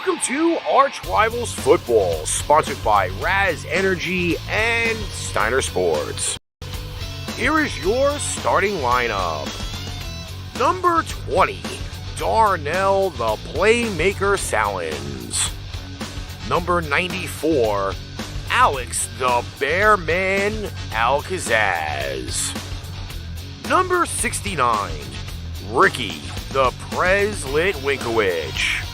Welcome to ArchRivals Football, sponsored by Raz Energy and Steiner Sports. Here is your starting lineup. Number 20, Darnell the Playmaker Sallins. Number 94, Alex the Bearman Kazzaz. Number 69, Ricky the Prez Litwinkowich.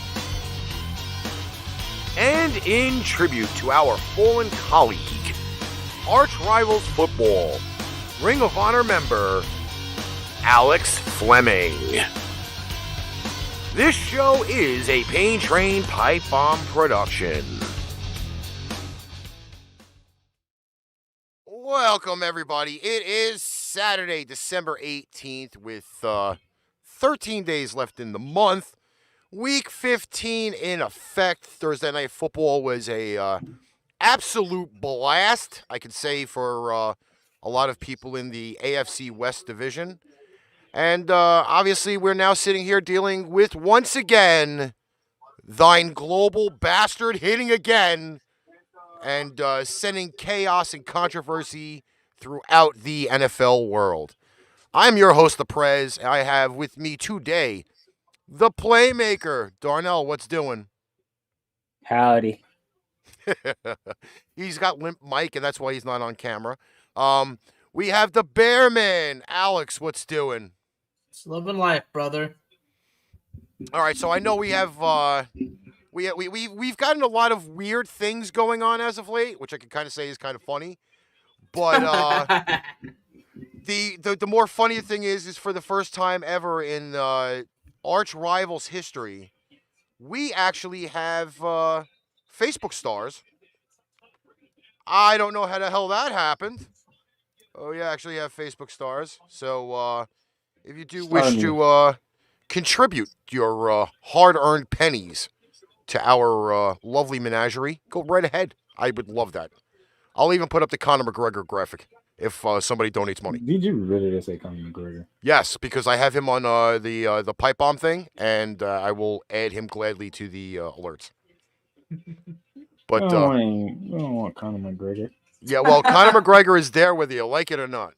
And in tribute to our fallen colleague, ArchRivals Football, Ring of Honor member, Alex Fleming. This show is a Pain Train Pipe Bomb production. Welcome, everybody. It is Saturday, December 18th, with 13 days left in the month. Week 15 in effect. Thursday Night Football was a absolute blast, I could say, for a lot of people in the AFC West division. And obviously, we're now sitting here dealing with, once again, thine global bastard hitting again and sending chaos and controversy throughout the NFL world. I'm your host, the Prez. I have with me today the Playmaker. Darnell, what's doing? Howdy. He's got limp mic, and that's why he's not on camera. We have the Bearman. Alex, what's doing? It's living life, brother. All right, so I know we have we've gotten a lot of weird things going on as of late, which I can kind of say is kind of funny. But the more funny thing is for the first time ever in ArchRivals history, we actually have Facebook stars. I don't know how the hell that happened. Oh, yeah, actually have Facebook stars. So if you do wish to contribute your hard-earned pennies to our lovely menagerie, go right ahead. I would love that. I'll even put up the Conor McGregor graphic if somebody donates money. Did you really just say Conor McGregor? Yes, because I have him on the pipe bomb thing, and I will add him gladly to the alerts. But we don't want Conor McGregor. Yeah, well, Conor McGregor is there whether you like it or not.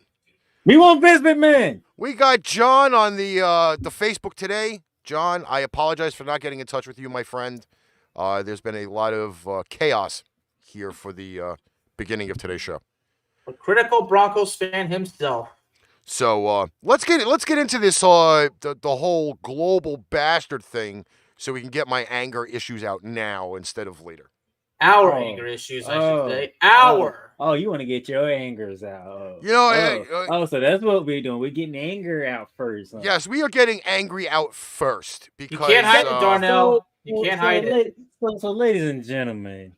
We want Vince McMahon. We got John on the Facebook today. John, I apologize for not getting in touch with you, my friend. There's been a lot of chaos here for the beginning of today's show. A critical Broncos fan himself. So let's get into this the whole global bastard thing, so we can get my anger issues out now instead of later. Our anger issues, I should say. Our. Oh, you want to get your angers out. You know, so that's what we're doing. We're getting anger out first. Huh? Yes, we are getting angry out first. Because you can't hide it, Darnell. You can't hide it. So, ladies and gentlemen,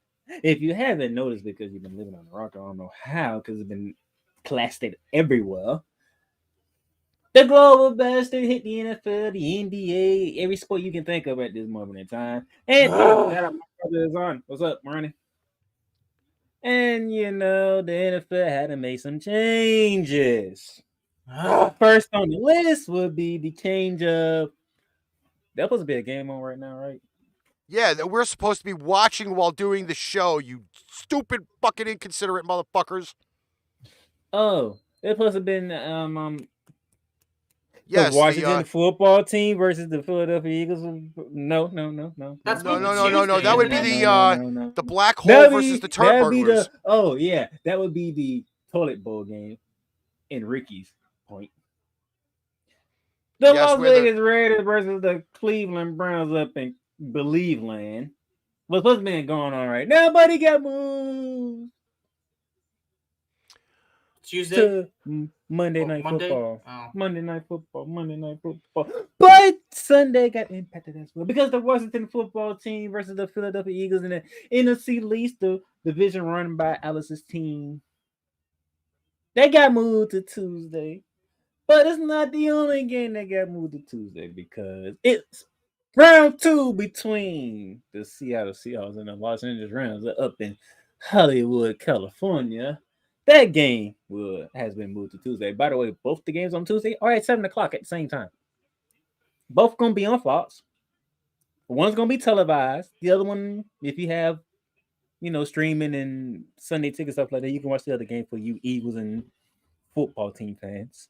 if you haven't noticed, because you've been living on the rock, I don't know how, because it's been plastered everywhere. The global bastard hit the NFL, the NBA, every sport you can think of at this moment in time. And my brother is on. What's up, Marnie? And the NFL had to make some changes. First on the list would be the change of. That supposed to be a game on right now, right? Yeah, that we're supposed to be watching while doing the show, you stupid fucking inconsiderate motherfuckers. Oh, it's supposed to have been yes, the Washington football team versus the Philadelphia Eagles. No. That's no. That would be the Black Hole versus the Turd Burglars. That would be the toilet bowl game. In Ricky's point, the Las Vegas Raiders versus the Cleveland Browns up in Believeland. What's been going on right now? Nobody got moved. Tuesday, Monday Night Monday? Football. Oh. Monday Night Football. But Sunday got impacted as well because the Washington football team versus the Philadelphia Eagles in the NFC least the division run by Alice's team. They got moved to Tuesday. But it's not the only game that got moved to Tuesday because it's round 2 between the Seattle Seahawks and the Los Angeles Rams up in Hollywood, California. That game has been moved to Tuesday. By the way, both the games on Tuesday are at 7 o'clock at the same time. Both going to be on Fox. One's gonna be televised. The other one, if you have, streaming and Sunday ticket stuff like that, you can watch the other game for you Eagles and football team fans.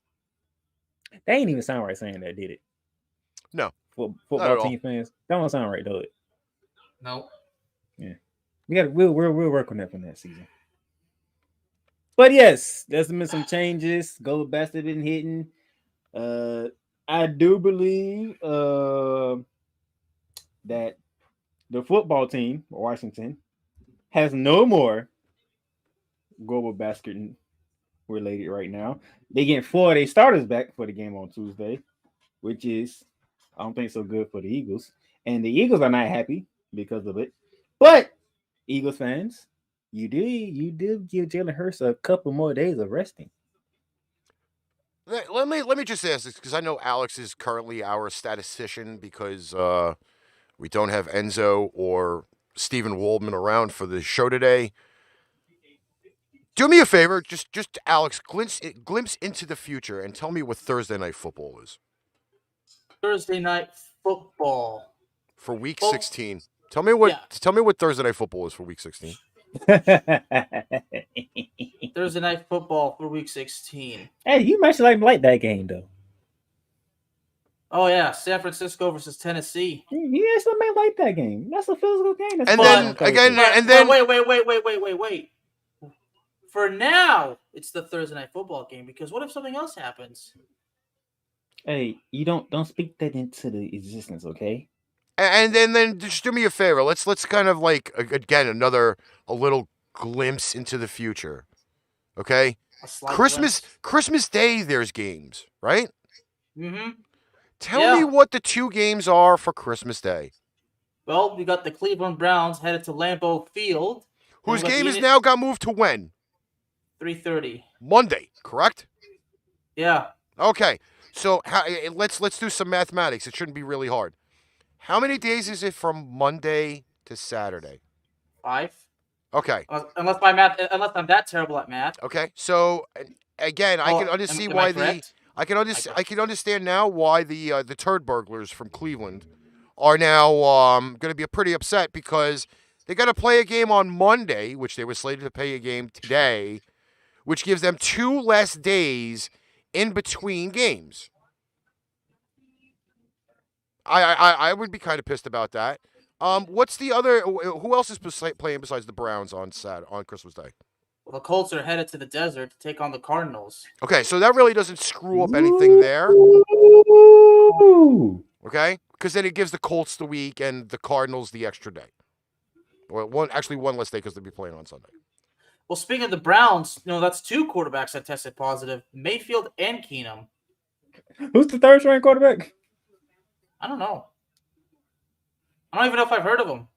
They ain't even sound right saying that, did it? No. Football team fans. That don't sound right, though. It. No. Yeah. We'll work on that for next season. But yes, there's been some changes. Gold Bastard been hitting. I do believe that the football team, Washington, has no more global basket related right now. They getting 4 of their starters back for the game on Tuesday, which is, I don't think, so good for the Eagles. And the Eagles are not happy because of it. But Eagles fans, you did give Jalen Hurts a couple more days of resting. Let me just ask this, because I know Alex is currently our statistician because we don't have Enzo or Stephen Waldman around for the show today. Do me a favor, just Alex, glimpse into the future and tell me what Thursday Night Football is. Thursday Night Football for Week 16. Tell me what Thursday Night Football is for Week 16. Thursday Night Football for Week 16. Hey, you might like that game though. Oh yeah, San Francisco versus Tennessee. You actually might like that game. That's a physical game. That's wait. For now, it's the Thursday Night Football game, because what if something else happens? Hey, you don't speak that into the existence, okay? And then just do me a favor. Let's kind of like, again, a little glimpse into the future. Okay? Christmas Day, there's games, right? Mm-hmm. Tell me what the 2 games are for Christmas Day. Well, we got the Cleveland Browns headed to Lambeau Field. Whose game has now got moved to when? 3:30. Monday, correct? Yeah. Okay. So let's do some mathematics. It shouldn't be really hard. How many days is it from Monday to Saturday? 5. Okay. Unless I'm that terrible at math. Okay. So again, I can understand I can understand now why the turd burglars from Cleveland are now going to be pretty upset, because they got to play a game on Monday, which they were slated to play a game today, which gives them 2 less days in between games. I would be kind of pissed about that. What's the other? Who else is playing besides the Browns on Christmas Day? Well, the Colts are headed to the desert to take on the Cardinals. Okay, so that really doesn't screw up anything there. Okay, because then it gives the Colts the week and the Cardinals the extra day. Well, one less day because they'll be playing on Sunday. Well, speaking of the Browns, that's 2 quarterbacks that tested positive: Mayfield and Keenum. Who's the third string quarterback? I don't know. I don't even know if I've heard of him.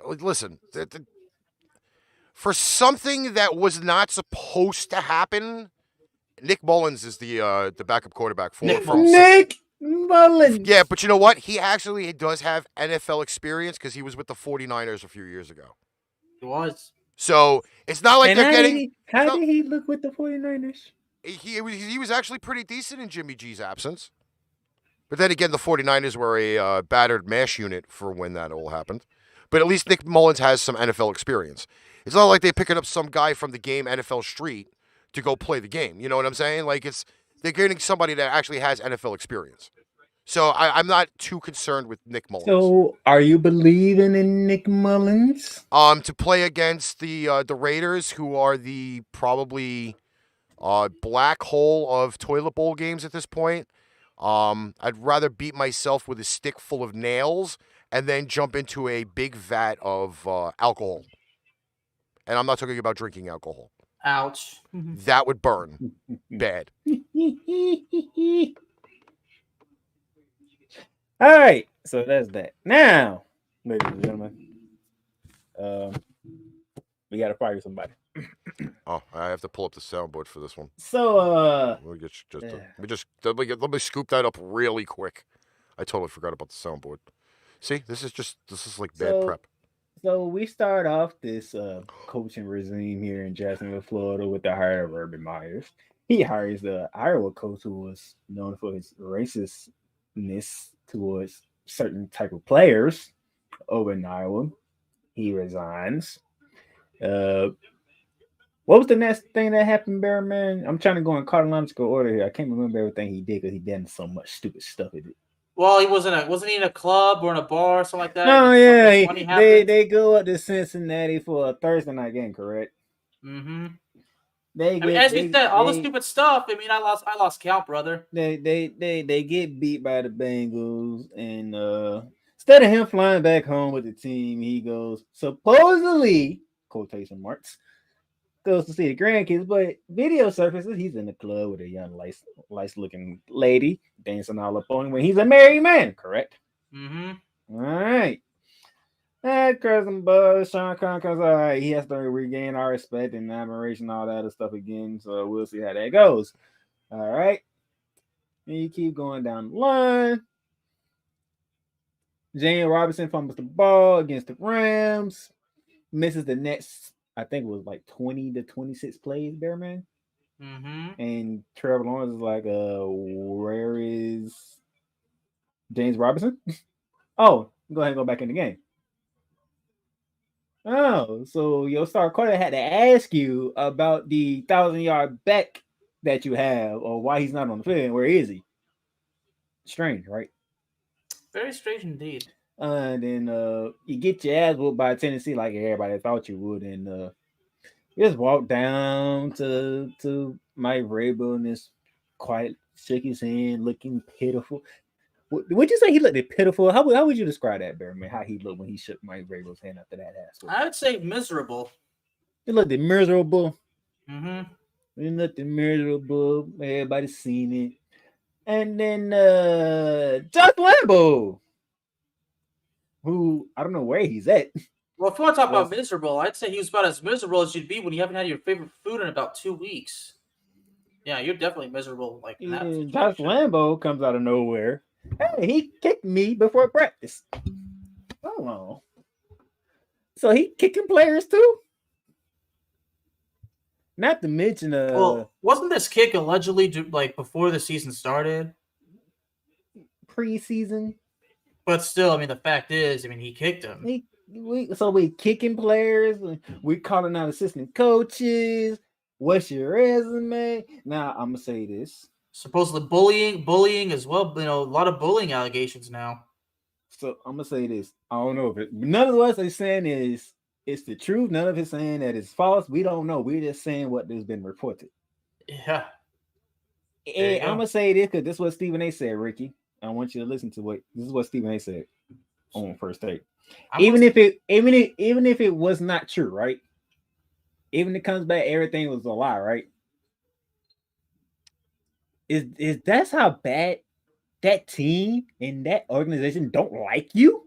Listen, for something that was not supposed to happen, Nick Mullins is the backup quarterback for Nick Mullins. Yeah, but you know what? He actually does have NFL experience because he was with the 49ers a few years ago. He was. So it's not like they're getting. How did he look with the 49ers? He was actually pretty decent in Jimmy G's absence. But then again, the 49ers were a battered mash unit for when that all happened. But at least Nick Mullins has some NFL experience. It's not like they're picking up some guy from the game NFL Street to go play the game. You know what I'm saying? Like, they're getting somebody that actually has NFL experience. So I'm not too concerned with Nick Mullins. So are you believing in Nick Mullins? To play against the Raiders, who are the probably black hole of toilet bowl games at this point. I'd rather beat myself with a stick full of nails and then jump into a big vat of alcohol. And I'm not talking about drinking alcohol. Ouch. That would burn bad. All right, so that's that. Now, ladies and gentlemen, we got to fire somebody. Oh, I have to pull up the soundboard for this one. So, let me scoop that up really quick. I totally forgot about the soundboard. See, this is like bad prep. So we start off this coaching regime here in Jacksonville, Florida, with the hire of Urban Myers. He hires the Iowa coach who was known for his racist biasness towards certain type of players over in Iowa. He resigns. What was the next thing that happened, Bear Man? I'm trying to go in chronological order here. I can't remember everything he did because he done so much stupid stuff. Well, wasn't he in a club or in a bar or something like that? Oh yeah, Funny happened. they go up to Cincinnati for a Thursday night game, correct? Mm-hmm. As we said, all the stupid stuff. I mean, I lost count, brother. They get beat by the Bengals, and instead of him flying back home with the team, he goes supposedly quotation marks goes to see the grandkids, but video surfaces he's in the club with a young nice looking lady dancing all up on him when he's a married man, correct? Mm-hmm. All right. And cousin Buzz, Sean Conn comes all right. He has to regain our respect and admiration, all that other stuff again. So we'll see how that goes. All right. And you keep going down the line. Jane Robinson fumbles the ball against the Rams. Misses the next, I think it was like 20 to 26 plays, Bearman. Mm-hmm. And Trevor Lawrence is like, where is James Robinson? Oh, go ahead and go back in the game. Oh, so your star quarterback had to ask you about the 1,000-yard back that you have, or why he's not on the field. Where is he? Strange, right? Very strange indeed. And then you get your ass whooped by Tennessee like everybody thought you would, and you just walk down to Mike Vrabel and just quiet shook his hand, looking pitiful. Would you say he looked pitiful? How would you describe that, Bearman? How he looked when he shook Mike Vrabel's hand after that ass? I would say miserable. He looked miserable. Mm-hmm. He looked miserable. Everybody's seen it. And then Josh Lambo, who I don't know where he's at. Well, if you want to talk about miserable, I'd say he was about as miserable as you'd be when you haven't had your favorite food in about 2 weeks. Yeah, you're definitely miserable. Like Josh Lambo comes out of nowhere. Hey, he kicked me before practice. Hold on. So he kicking players too? Not to mention, well, wasn't this kick allegedly like before the season started? Preseason. But still, I mean, the fact is, I mean, he kicked him. We kicking players. We calling out assistant coaches. What's your resume? Now I'm gonna say this. Supposedly bullying as well. You know, a lot of bullying allegations now. So I'm gonna say this. I don't know if it. None of what they're saying is it's the truth. None of it's saying that it's false. We don't know. We're just saying what has been reported. Yeah. And I'm gonna say this because this is what Stephen A. said, Ricky. I want you to listen to this is what Stephen A. said on First Take. Even if it was not true, right? Even if it comes back, everything was a lie, right? Is that's how bad that team and that organization don't like you?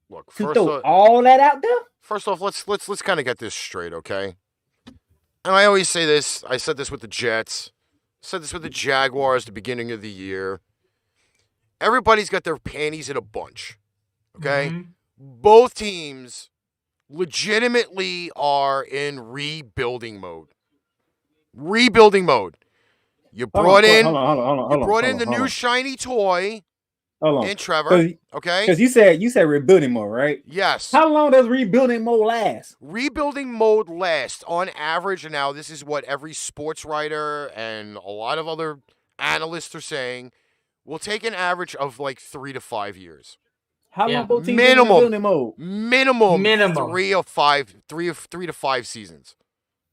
Look, to throw all that out there. First off, let's kind of get this straight, okay? And I always say this. I said this with the Jets. Said this with the Jaguars at the beginning of the year. Everybody's got their panties in a bunch, okay? Mm-hmm. Both teams legitimately are in rebuilding mode. Rebuilding mode. You brought in the new shiny toy in Trevor, okay? Because you said rebuilding mode, right? Yes. How long does rebuilding mode last? Rebuilding mode lasts on average, and now this is what every sports writer and a lot of other analysts are saying, will take an average of like 3 to 5 years. How long both teams in rebuilding mode? Minimum 3 to 5 seasons.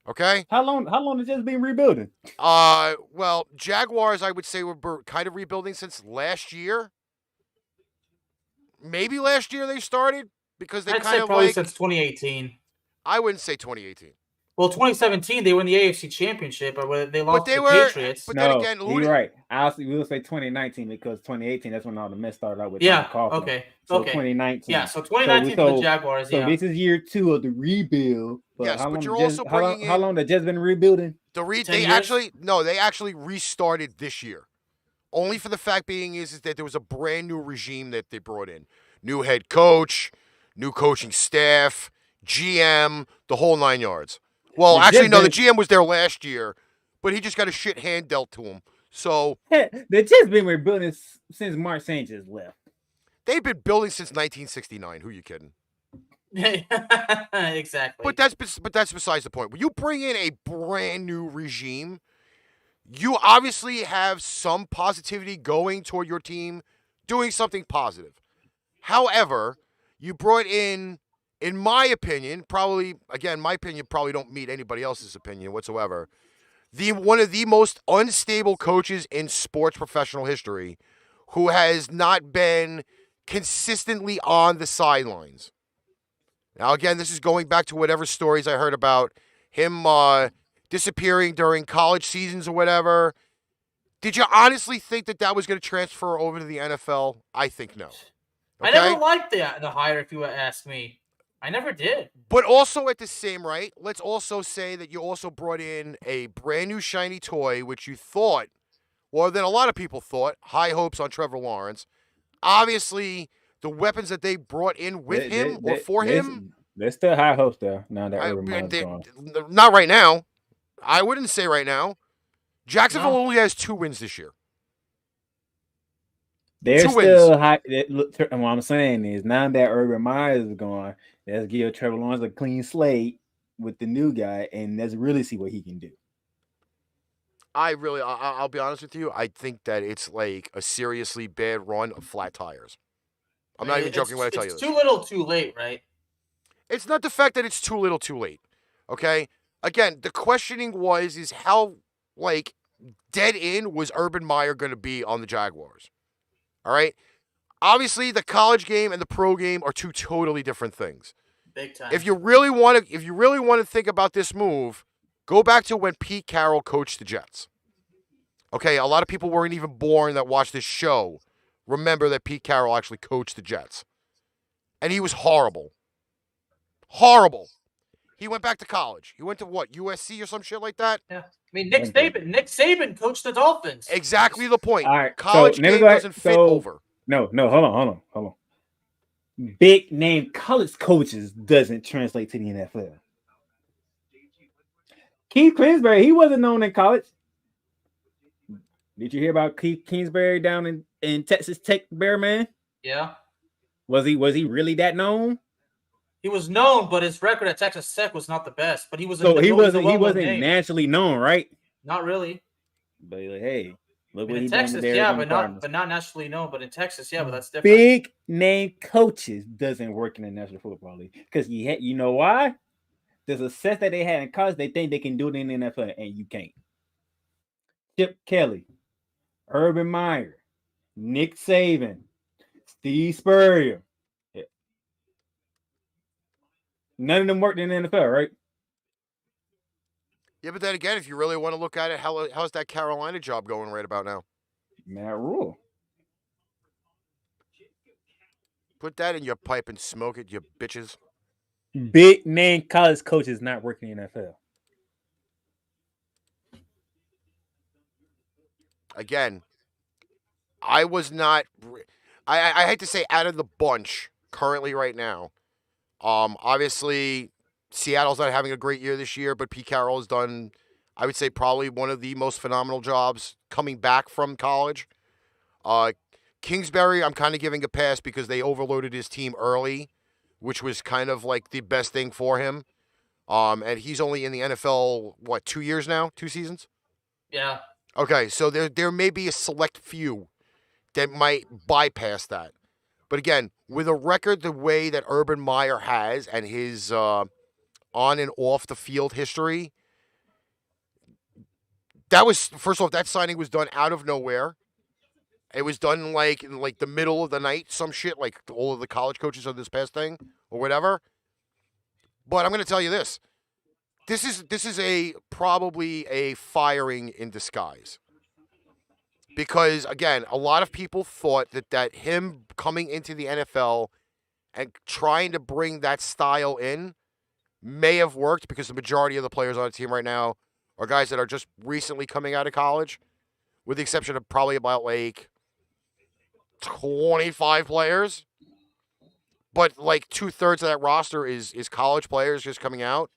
Okay. How long has just been rebuilding? Well, Jaguars, I would say, were kind of rebuilding since last year. Maybe last year they started because they kind of probably since 2018. I wouldn't say 2018. Well, 2017 they won the AFC Championship, or they lost to the Patriots. But then again, you're right. We'll say 2019 because 2018 that's when all the mess started out with. Okay. So 2019. Yeah. So 2019 for the Jaguars. So this is year 2 of the rebuild. But yes, how but you're long also bringing how long they just been rebuilding? They actually restarted this year. Only for the fact being is that there was a brand new regime that they brought in, new head coach, new coaching staff, GM, the whole 9 yards. Well, the GM was there last year, but he just got a shit hand dealt to him. So the Jets been rebuilding since Mark Sanchez left. they've been building since 1969. Who you kidding? Exactly. But that's besides the point. When you bring in a brand new regime, you obviously have some positivity going toward your team, doing something positive. However, you brought in my opinion, probably again, my opinion probably don't meet anybody else's opinion whatsoever. One of the most unstable coaches in sports professional history, who has not been consistently on the sidelines. Now, again, this is going back to whatever stories I heard about him disappearing during college seasons or whatever. Did you honestly think that was going to transfer over to the NFL? I think no. Okay? I never liked the hire, if you ask me. I never did. But also at the same right, let's also say that you also brought in a brand new shiny toy, which you thought, well, then a lot of people thought, high hopes on Trevor Lawrence. Obviously, the weapons that they brought in with him or for him. There's still high hopes there now that Urban Meyer's gone. Not right now. I wouldn't say right now. Jacksonville only has 2 wins this year. There's still high. What I'm saying is now that Urban Meyer is gone, let's give Trevor Lawrence a clean slate with the new guy, and let's really see what he can do. I'll be honest with you. I think that it's like a seriously bad run of flat tires. I'm not even joking when I tell you this. It's too little, too late, right? It's not the fact that it's too little, too late. Okay. Again, the questioning is how dead in was Urban Meyer going to be on the Jaguars? All right. Obviously, the college game and the pro game are 2 totally different things. Big time. If you really want to think about this move, go back to when Pete Carroll coached the Jets. Okay, a lot of people weren't even born that watched this show. Remember that Pete Carroll actually coached the Jets, and he was horrible. Horrible. He went back to college. He went to what, USC or some shit like that? Yeah. I mean, Nick Saban coached the Dolphins. Exactly the point. All right, college game doesn't fit over. No, hold on. Big name college coaches doesn't translate to the NFL. Keith Kingsbury, he wasn't known in college. Did you hear about Keith Kingsbury down in Texas Tech, Bearman? Yeah. Was he really that known? He was known, but his record at Texas Tech was not the best. But he was. So he wasn't naturally known, right? Not really. But hey, look what in he Texas, done yeah, but not naturally known. But in Texas, yeah, but that's different. Big name coaches doesn't work in the National Football League because you know why? The success that they had in college, they think they can do it in the NFL, and you can't. Chip Kelly, Urban Meyer, Nick Saban, Steve Spurrier. Yeah. None of them worked in the NFL, right? Yeah, but then again, if you really want to look at it, how's that Carolina job going right about now? Matt Rule. Put that in your pipe and smoke it, you bitches. Big name college coaches not working in the NFL. Again, I was not. I hate to say out of the bunch currently right now. Obviously, Seattle's not having a great year this year, but Pete Carroll has done, I would say, probably one of the most phenomenal jobs coming back from college. Kingsbury, I'm kind of giving a pass because they overloaded his team early, which was kind of like the best thing for him. And he's only in the NFL, 2 years now? 2 seasons? Yeah. Okay, so there may be a select few that might bypass that. But again, with a record the way that Urban Meyer has and his on and off the field history, that was, first off, that signing was done out of nowhere. It was done in like the middle of the night, some shit, like all of the college coaches of this past thing or whatever. But I'm going to tell you this. This is probably a firing in disguise. Because, again, a lot of people thought that him coming into the NFL and trying to bring that style in may have worked because the majority of the players on the team right now are guys that are just recently coming out of college, with the exception of probably about 25 players. But 2/3 of that roster is college players just coming out.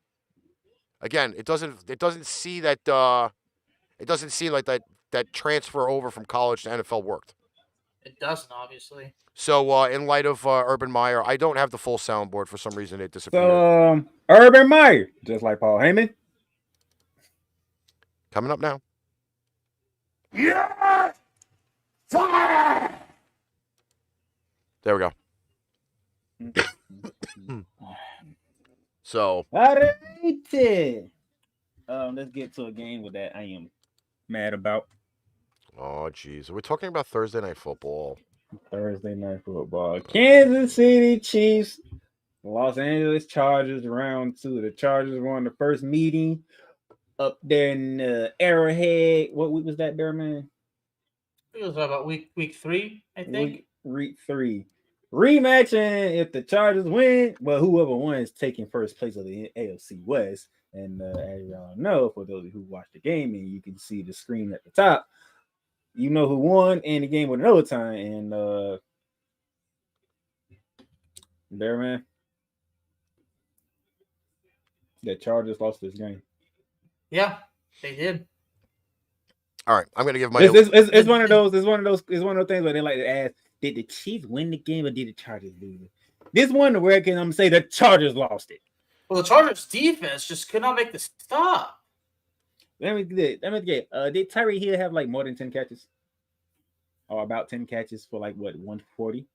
Again, it doesn't seem like that that transfer over from college to NFL worked. It doesn't, obviously. So, in light of Urban Meyer, I don't have the full soundboard for some reason. It disappeared. So, Urban Meyer, just like Paul Heyman. Coming up now. Yeah! Fire! There we go. So, All right. Let's get to a game with that I am mad about. oh, geez. We're talking about Thursday Night Football. Thursday Night Football. Kansas City Chiefs, Los Angeles Chargers, round 2. The Chargers won the first meeting up there in Arrowhead. What week was that, Bearman? It was about week 3, I think. Week 3. Rematching if the Chargers win, well, whoever won is taking first place of the AFC West. And as y'all know, for those who watch the game, and you can see the screen at the top, you know who won, and the game went in overtime. And Bearman, the Chargers lost this game. Yeah, they did. All right, I'm gonna give my. It's one of those. It's one of those things where they like to ask, did the Chiefs win the game or did the Chargers lose it? This one where I'm gonna say the Chargers lost it. Well, the Chargers defense just could not make the stop. Let me get. Did Tyreek Hill have like more than 10 catches? Or about 10 catches for like what, 140?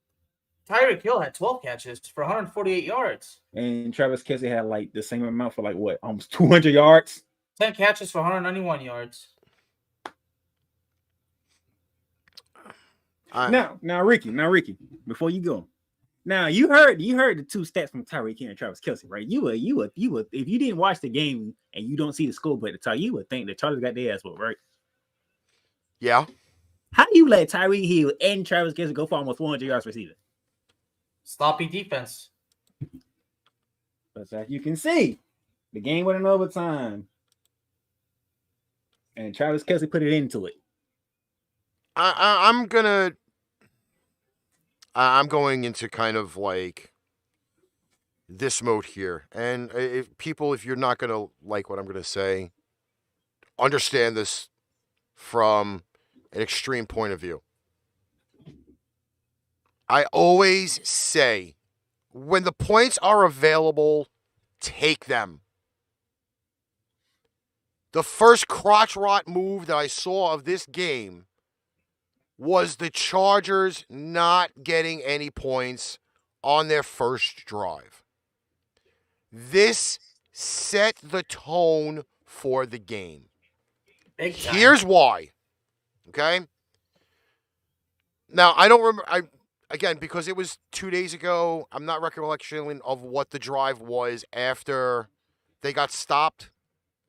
Tyreek Hill had 12 catches for 148 yards. And Travis Kelce had like the same amount for like what, almost 200 yards? 10 catches for 191 yards. Now, Ricky, before you go. Now you heard the two stats from Tyreek Hill and Travis Kelce, right? You would if you didn't watch the game and you don't see the scoreboard at the top, you would think the Chargers got their ass whooped, right? Yeah. How do you let Tyreek Hill and Travis Kelce go for almost 400 yards receiving? Sloppy defense. But as you can see, the game went in overtime, and Travis Kelce put it into it. I'm going into kind of like this mode here. And if you're not going to like what I'm going to say, understand this from an extreme point of view. I always say, when the points are available, take them. The first crotch rot move that I saw of this game was the Chargers not getting any points on their first drive. This set the tone for the game. Here's why. Okay? Now, I don't remember. Again, because it was 2 days ago, I'm not recollecting of what the drive was after they got stopped,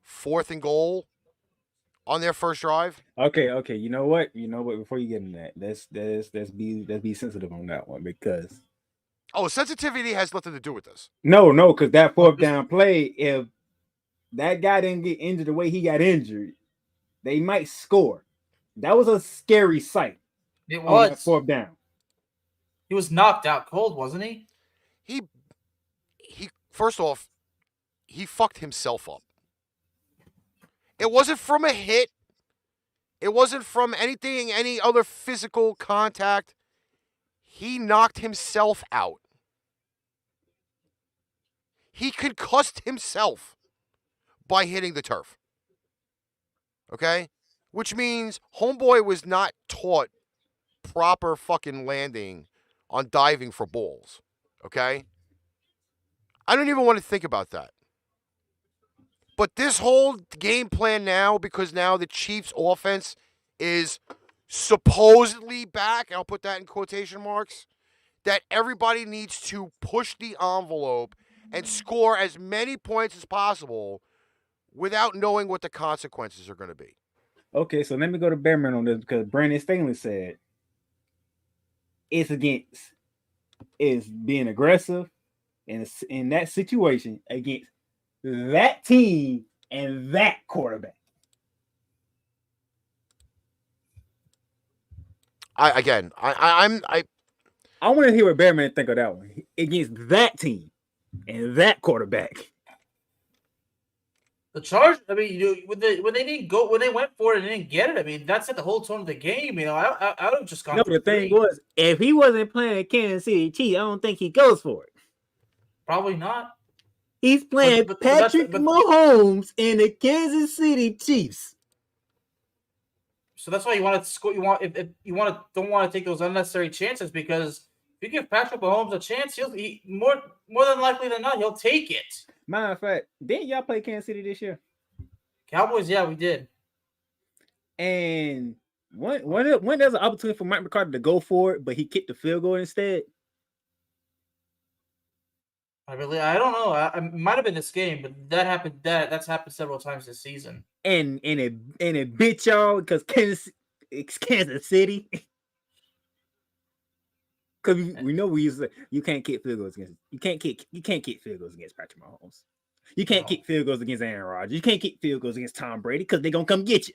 4th and goal on their first drive. Okay. You know what? Before you get into that, let's be sensitive on that one, because sensitivity has nothing to do with this. No, because that 4th down play, if that guy didn't get injured the way he got injured, they might score. That was a scary sight. It was 4th down. He was knocked out cold, wasn't he? He first off, he fucked himself up. It wasn't from a hit. It wasn't from any other physical contact. He knocked himself out. He concussed himself by hitting the turf. Okay? Which means homeboy was not taught proper fucking landing on diving for balls. Okay? I don't even want to think about that. But this whole game plan now, because now the Chiefs' offense is supposedly back, and I'll put that in quotation marks, that everybody needs to push the envelope and score as many points as possible without knowing what the consequences are going to be. Okay, so let me go to Bearman on this, because Brandon Staley said it's being aggressive in that situation against that team and that quarterback. I want to hear what Bearman think of that one against that team and that quarterback. The Chargers. I mean, when they went for it and didn't get it. I mean, that set the whole tone of the game. I would have just gone. No, the thing was, if he wasn't playing Kansas City Chiefs, I don't think he goes for it. Probably not. He's playing Patrick Mahomes and the Kansas City Chiefs. So that's why you want to score. You want if you don't want to take those unnecessary chances, because if you give Patrick Mahomes a chance, he more than likely than not he'll take it. Matter of fact, didn't y'all play Kansas City this year? Cowboys, yeah, we did. And when there's an opportunity for Mike McCarthy to go for it, but he kicked the field goal instead. I don't know. It might have been this game, but that happened. That's happened several times this season. And it bit y'all because it's Kansas City. Because we know you can't kick field goals against field goals against Patrick Mahomes. You can't kick field goals against Aaron Rodgers. You can't kick field goals against Tom Brady because they're gonna come get you.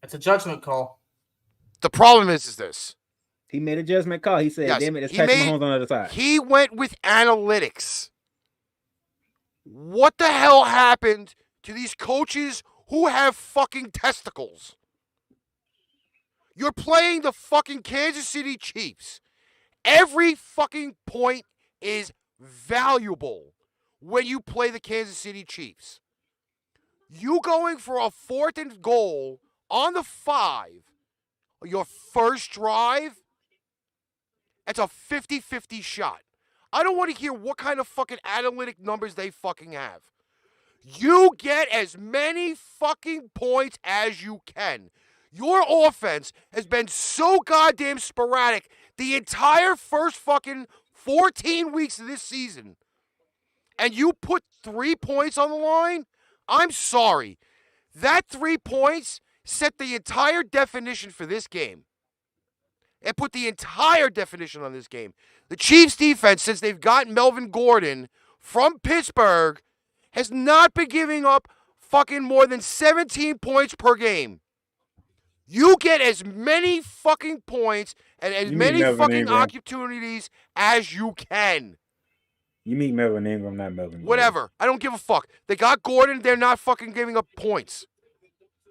It's a judgment call. The problem is this. He made a judgment call. He said, yes, damn it, it's Patrick Mahomes on the other side. He went with analytics. What the hell happened to these coaches who have fucking testicles? You're playing the fucking Kansas City Chiefs. Every fucking point is valuable when you play the Kansas City Chiefs. You going for a 4th and goal on the 5, your first drive, it's a 50-50 shot. I don't want to hear what kind of fucking analytic numbers they fucking have. You get as many fucking points as you can. Your offense has been so goddamn sporadic the entire first fucking 14 weeks of this season. And you put 3 points on the line? I'm sorry. That 3 points set the entire definition for this game. It put the entire definition on this game. The Chiefs defense, since they've gotten Melvin Gordon from Pittsburgh, has not been giving up fucking more than 17 points per game. You get as many fucking points and as many fucking opportunities as you can. You mean Melvin Ingram, not Melvin Gordon. Whatever. I don't give a fuck. They got Gordon. They're not fucking giving up points.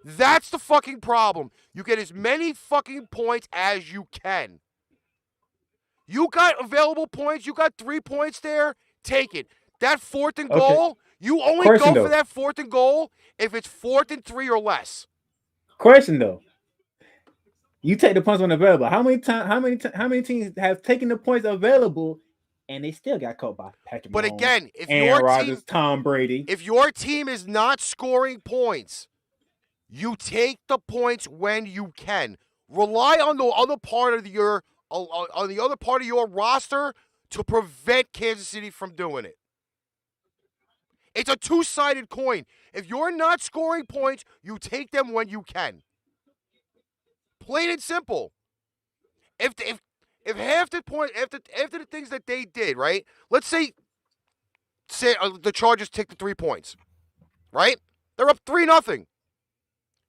That's the fucking problem. You get as many fucking points as you can. You got available points. You got 3 points there. Take it. That 4th and goal, you only go for that 4th and goal if it's 4th and 3 or less. Question though. You take the points when available. How many teams have taken the points available and they still got caught by Patrick Mahomes? But again, if Aaron Rodgers, Tom Brady, if your team is not scoring points, you take the points when you can. Rely on the other part of your roster to prevent Kansas City from doing it. It's a two-sided coin. If you're not scoring points, you take them when you can. Plain and simple. If half the point after the things that they did, right? Let's say the Chargers take the 3 points, right? They're up 3-0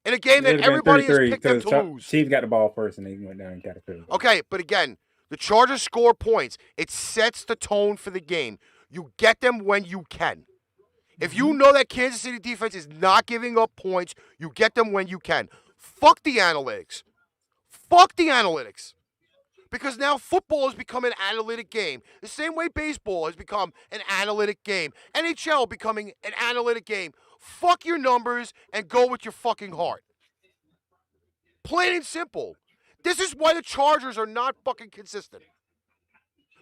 in a game that everybody has picked them to lose. Chiefs got the ball first, and they went down and got a field goal. Okay, but again, the Chargers score points. It sets the tone for the game. You get them when you can. If you know that Kansas City defense is not giving up points, you get them when you can. Fuck the analytics. Fuck the analytics. Because now football has become an analytic game. The same way baseball has become an analytic game. NHL becoming an analytic game. Fuck your numbers and go with your fucking heart. Plain and simple. This is why the Chargers are not fucking consistent.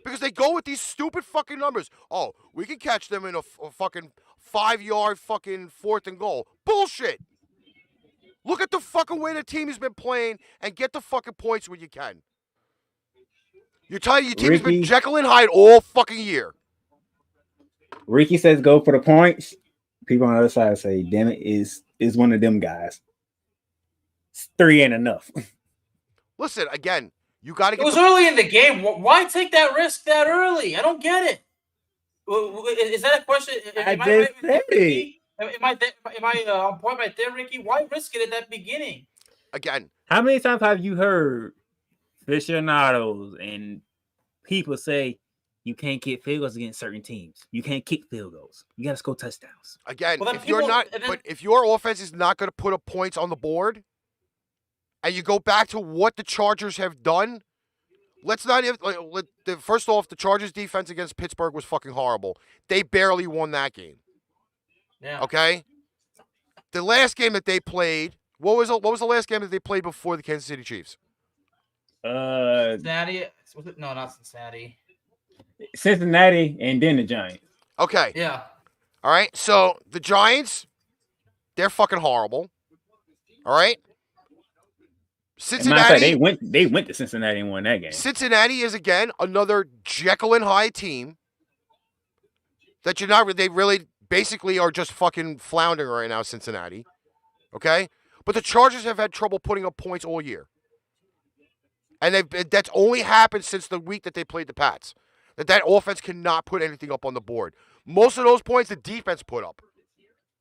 Because they go with these stupid fucking numbers. Oh, we can catch them in a fucking 5-yard fucking 4th and goal. Bullshit. Look at the fucking way the team has been playing and get the fucking points when you can. You're telling your team has been Jekyll and Hyde all fucking year. Ricky says go for the points. People on the other side say, damn it, is one of them guys. 3 ain't enough. Listen, again, you got to get. It was early in the game. Why take that risk that early? I don't get it. Is that a question? Am I on point right there, Ricky? Why risk it at that beginning? Again, how many times have you heard aficionados and people say You can't kick field goals against certain teams. You can't kick field goals. You got to score touchdowns. Again, Well, then if you're people- not, and then- but if your offense is not going to put up points on the board, and you go back to what the Chargers have done, let's not even. First off, the Chargers' defense against Pittsburgh was fucking horrible. They barely won that game. Yeah. Okay. The last game that they played, what was the last game that they played before the Kansas City Chiefs? Cincinnati. Was it? No, not Cincinnati. Cincinnati and then the Giants. Okay. Yeah. All right. So the Giants, they're fucking horrible. All right. Cincinnati, Cincinnati. they went to Cincinnati and won that game. Cincinnati is again another Jekyll and Hyde team that you're not. They really basically are just fucking floundering right now. Cincinnati. Okay. But the Chargers have had trouble putting up points all year. And that's only happened since the week that they played the Pats. That offense cannot put anything up on the board. Most of those points the defense put up.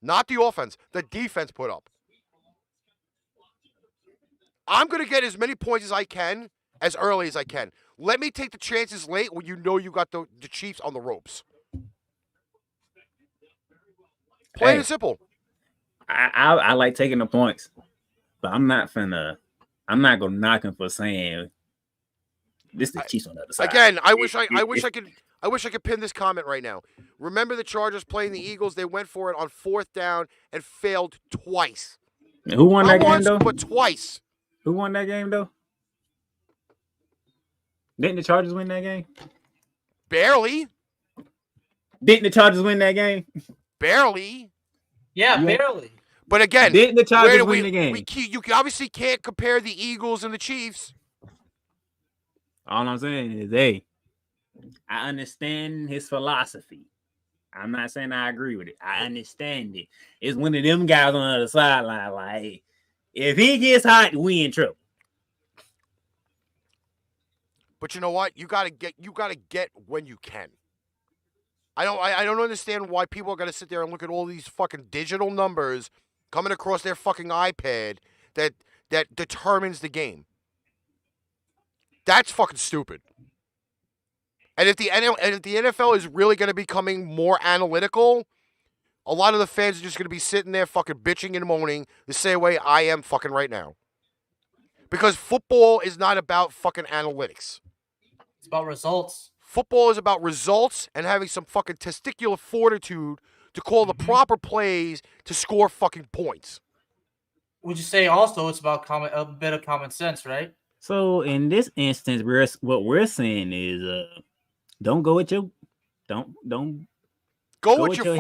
Not the offense. The defense put up. I'm going to get as many points as I can as early as I can. Let me take the chances late when you know you got the Chiefs on the ropes. Plain and simple. I like taking the points. But I'm not gonna knock him for saying this is the Chiefs on the other side. Again, I wish I could pin this comment right now. Remember the Chargers playing the Eagles? They went for it on 4th down and failed twice. Who won that game though? But twice. Who won that game though? Didn't the Chargers win that game? Barely. Didn't the Chargers win that game? Barely. Yeah, barely. But again, didn't the Chargers win the game? You obviously can't compare the Eagles and the Chiefs. All I'm saying is, hey, I understand his philosophy. I'm not saying I agree with it. I understand it. It's one of them guys on the other sideline. Like, if he gets hot, we in trouble. But you know what? You gotta get when you can. I don't understand why people are gonna sit there and look at all these fucking digital numbers coming across their fucking iPad that determines the game. That's fucking stupid. And if the NFL is really going to be becoming more analytical, a lot of the fans are just going to be sitting there fucking bitching and moaning the same way I am fucking right now. Because football is not about fucking analytics. It's about results. Football is about results and having some fucking testicular fortitude to call the proper plays to score fucking points. Would you say also it's about a bit of common sense, right? So in this instance, what we're saying is, don't go with your, don't go with your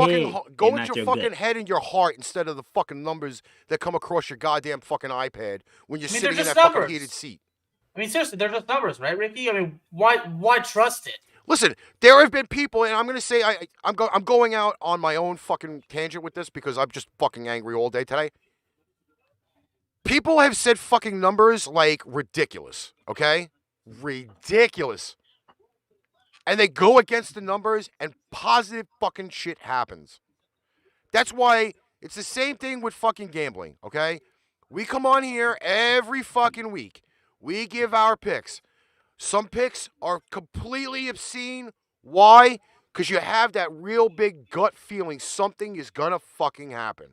fucking head and your heart instead of the fucking numbers that come across your goddamn fucking iPad when you're sitting in that fucking heated seat. I mean, seriously, they're just numbers, right, Ricky? I mean, why trust it? Listen, there have been people, and I'm going to say I'm going out on my own fucking tangent with this because I'm just fucking angry all day today. People have said fucking numbers like ridiculous, okay? Ridiculous. And they go against the numbers and positive fucking shit happens. That's why it's the same thing with fucking gambling, okay? We come on here every fucking week. We give our picks. Some picks are completely obscene. Why? Because you have that real big gut feeling something is gonna fucking happen.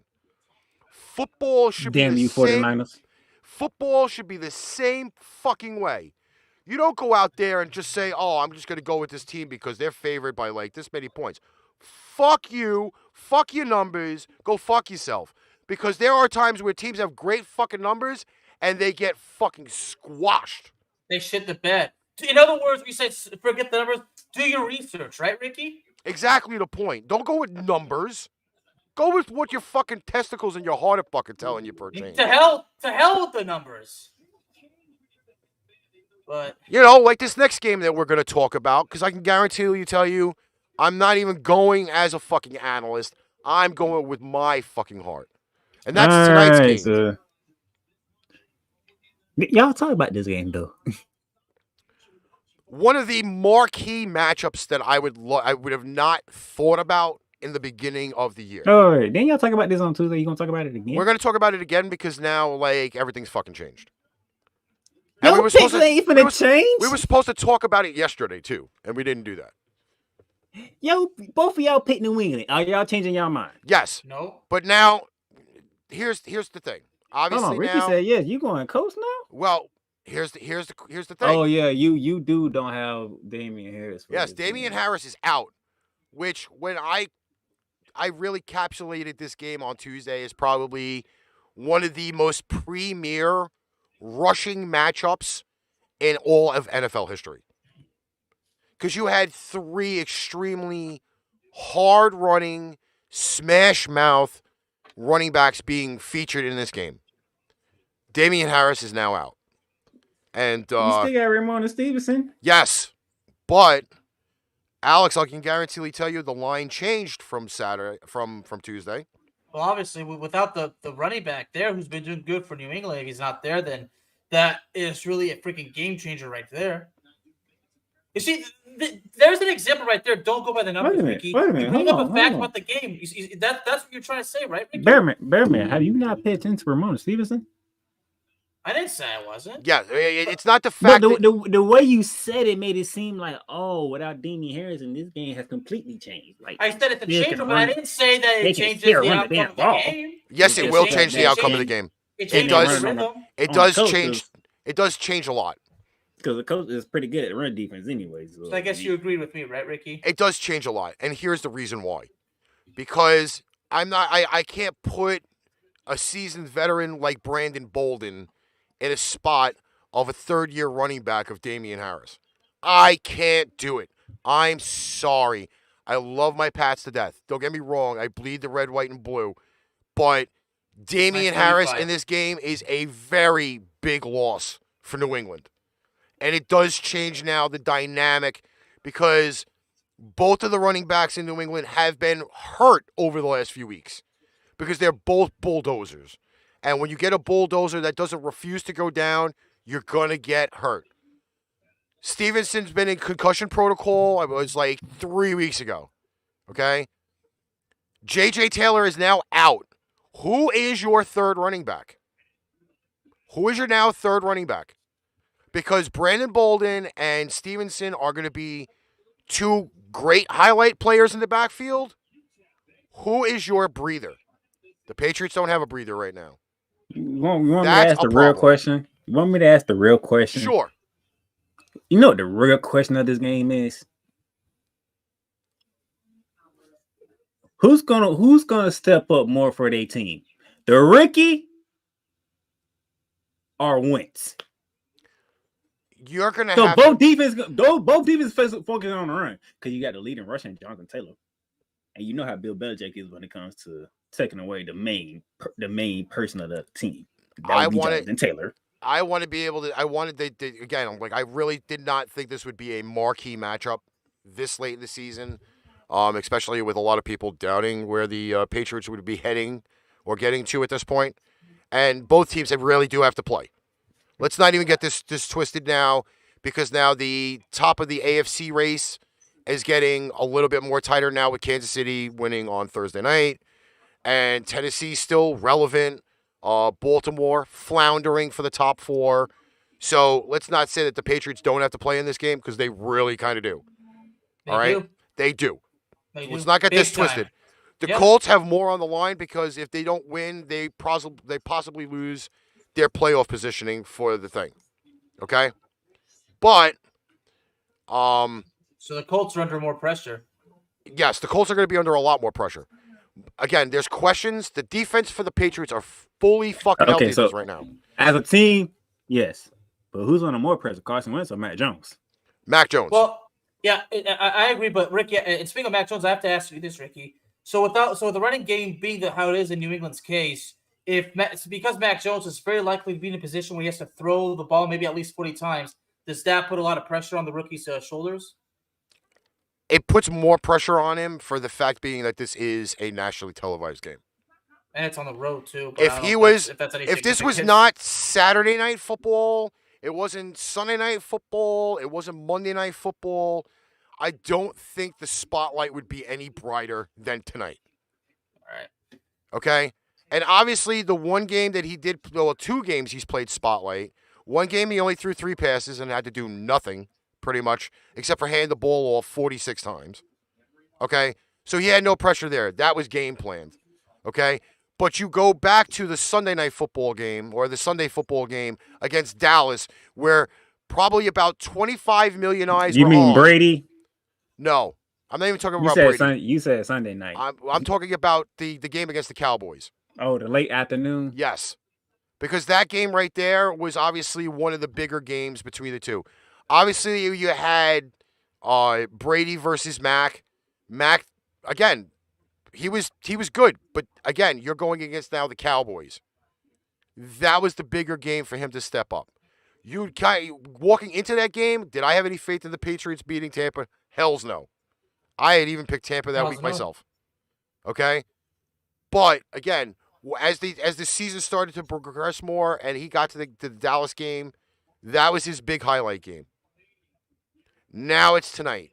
Football should be the same. 49ers. Football should be the same fucking way. You don't go out there and just say, "Oh, I'm just gonna go with this team because they're favored by like this many points." Fuck you. Fuck your numbers. Go fuck yourself. Because there are times where teams have great fucking numbers and they get fucking squashed. They shit the bed. In other words, we say forget the numbers. Do your research, right, Ricky? Exactly the point. Don't go with numbers. Go with what your fucking testicles and your heart are fucking telling you per change. To hell with the numbers. But you know, like this next game that we're gonna talk about, because I can tell you, I'm not even going as a fucking analyst. I'm going with my fucking heart, and that's tonight's game. Y'all talk about this game though. One of the marquee matchups that I would have not thought about in the beginning of the year. Oh, right. Then y'all talk about this on Tuesday. You gonna talk about it again? We're gonna talk about it again because now, like, everything's fucking changed. No, we were supposed to change. We were supposed to talk about it yesterday too, and we didn't do that. Yo, both of y'all picked New England. Are y'all changing y'all mind? Yes, No. but now here's the thing. Hold Obviously on, Ricky now, said yes. You going coast now? well, here's the thing. Oh yeah, you don't have Damian Harris. Yes, Damian Harris is out, which when I really capsulated this game on Tuesday is probably one of the most premier rushing matchups in all of NFL history. Because you had three extremely hard-running, smash-mouth running backs being featured in this game. Damian Harris is now out. And You still got Ramon Stevenson. yes, but Alex, I can guarantee tell you the line changed from Tuesday. Well, obviously, without the running back there, who's been doing good for New England, if he's not there, then that is really a freaking game changer right there. You see, there's an example right there. Don't go by the numbers, Ricky. Wait a minute. You bring Hold up a on, fact hold on. about the game. That's what you're trying to say, right, Ricky? Bearman, have you not paid attention to Ramon Stevenson? I didn't say I wasn't. Yeah, it's not the fact But that the way you said it made it seem like, oh, without Damian Harris, and this game has completely changed. Like I said it's a they change, can but I run- didn't say that they it can changes still the run the outcome damn of the ball. game. yes, it It will changes- change the it outcome of the changes- game. It It changes does. the rhythm. It on does the coast change. is- It does change a lot. because the coach is pretty good at run defense, anyways. So I guess you agreed with me, right, Ricky? It does change a lot, and here's the reason why. Because I can't put a seasoned veteran like Brandon Bolden in a spot of a third-year running back of Damian Harris. I can't do it. I'm sorry. I love my Pats to death. Don't get me wrong. I bleed the red, white, and blue. But Damian Harris 25. in this game is a very big loss for New England. And it does change now the dynamic because both of the running backs in New England have been hurt over the last few weeks because they're both bulldozers. And when you get a bulldozer that doesn't refuse to go down, you're going to get hurt. Stevenson's been in concussion protocol. It was like 3 weeks ago. Okay? J.J. Taylor is now out. Who is your third running back? Who is your now third running back? Because Brandon Bolden and Stevenson are going to be two great highlight players in the backfield. Who is your breather? The Patriots don't have a breather right now. You want me to That's ask a the real problem. question? You want me to ask the real question? Sure. You know what the real question of this game is? Who's gonna step up more for their team? The Ricky or Wentz? You're going to So have both defense focus on the run because you got the leading rushing Jonathan Taylor, and you know how Bill Belichick is when it comes to taking away the main person of the team. That would be Jonathan Taylor. I want to be able to. I wanted to again. I'm like, I really did not think this would be a marquee matchup this late in the season, especially with a lot of people doubting where the Patriots would be heading or getting to at this point. And both teams really do have to play. Let's not even get this twisted now, because now the top of the AFC race is getting a little bit more tighter now with Kansas City winning on Thursday night, and Tennessee still relevant. Baltimore floundering for the top four. So let's not say that the Patriots don't have to play in this game, because they really kind of do. All right? They do. Let's not get this twisted. The Colts have more on the line because if they don't win, they possibly lose their playoff positioning for the thing. Okay? But so the Colts are under more pressure. Yes, the Colts are going to be under a lot more pressure. Again, there's questions. The defense for the Patriots are fully fucking healthy right now. As a team, yes. But who's under more pressure, Carson Wentz or Mac Jones? Mac Jones. Well, yeah, I agree. But Ricky, and speaking of Mac Jones, I have to ask you this, Ricky. So the running game being how it is in New England's case, because Mac Jones is very likely to be in a position where he has to throw the ball maybe at least 40 times, does that put a lot of pressure on the rookie's shoulders? It puts more pressure on him for the fact being that this is a nationally televised game. And it's on the road too. If this was not Saturday night football, it wasn't Sunday night football, it wasn't Monday night football, I don't think the spotlight would be any brighter than tonight. All right. Okay? And obviously the one game that he did, well, 2 games he's played spotlight. One game he only threw 3 passes and had to do nothing, pretty much, except for hand the ball off 46 times. Okay, so he had no pressure there. That was game planned. Okay, but you go back to the Sunday night football game or the Sunday football game against Dallas, where probably about 25 million eyes You were mean on. Brady? No, I'm not even talking You about said Brady. you said Sunday night. I'm talking about the game against the Cowboys. Oh, the late afternoon. Yes, because that game right there was obviously one of the bigger games between the two. Obviously, you had Brady versus Mac. Mac again, he was good, but again, you're going against now the Cowboys. That was the bigger game for him to step up. You walking into that game, did I have any faith in the Patriots beating Tampa? Hell's no. I had even picked Tampa that week myself. Okay, but again, as the season started to progress more, and he got to the Dallas game, that was his big highlight game. Now it's tonight.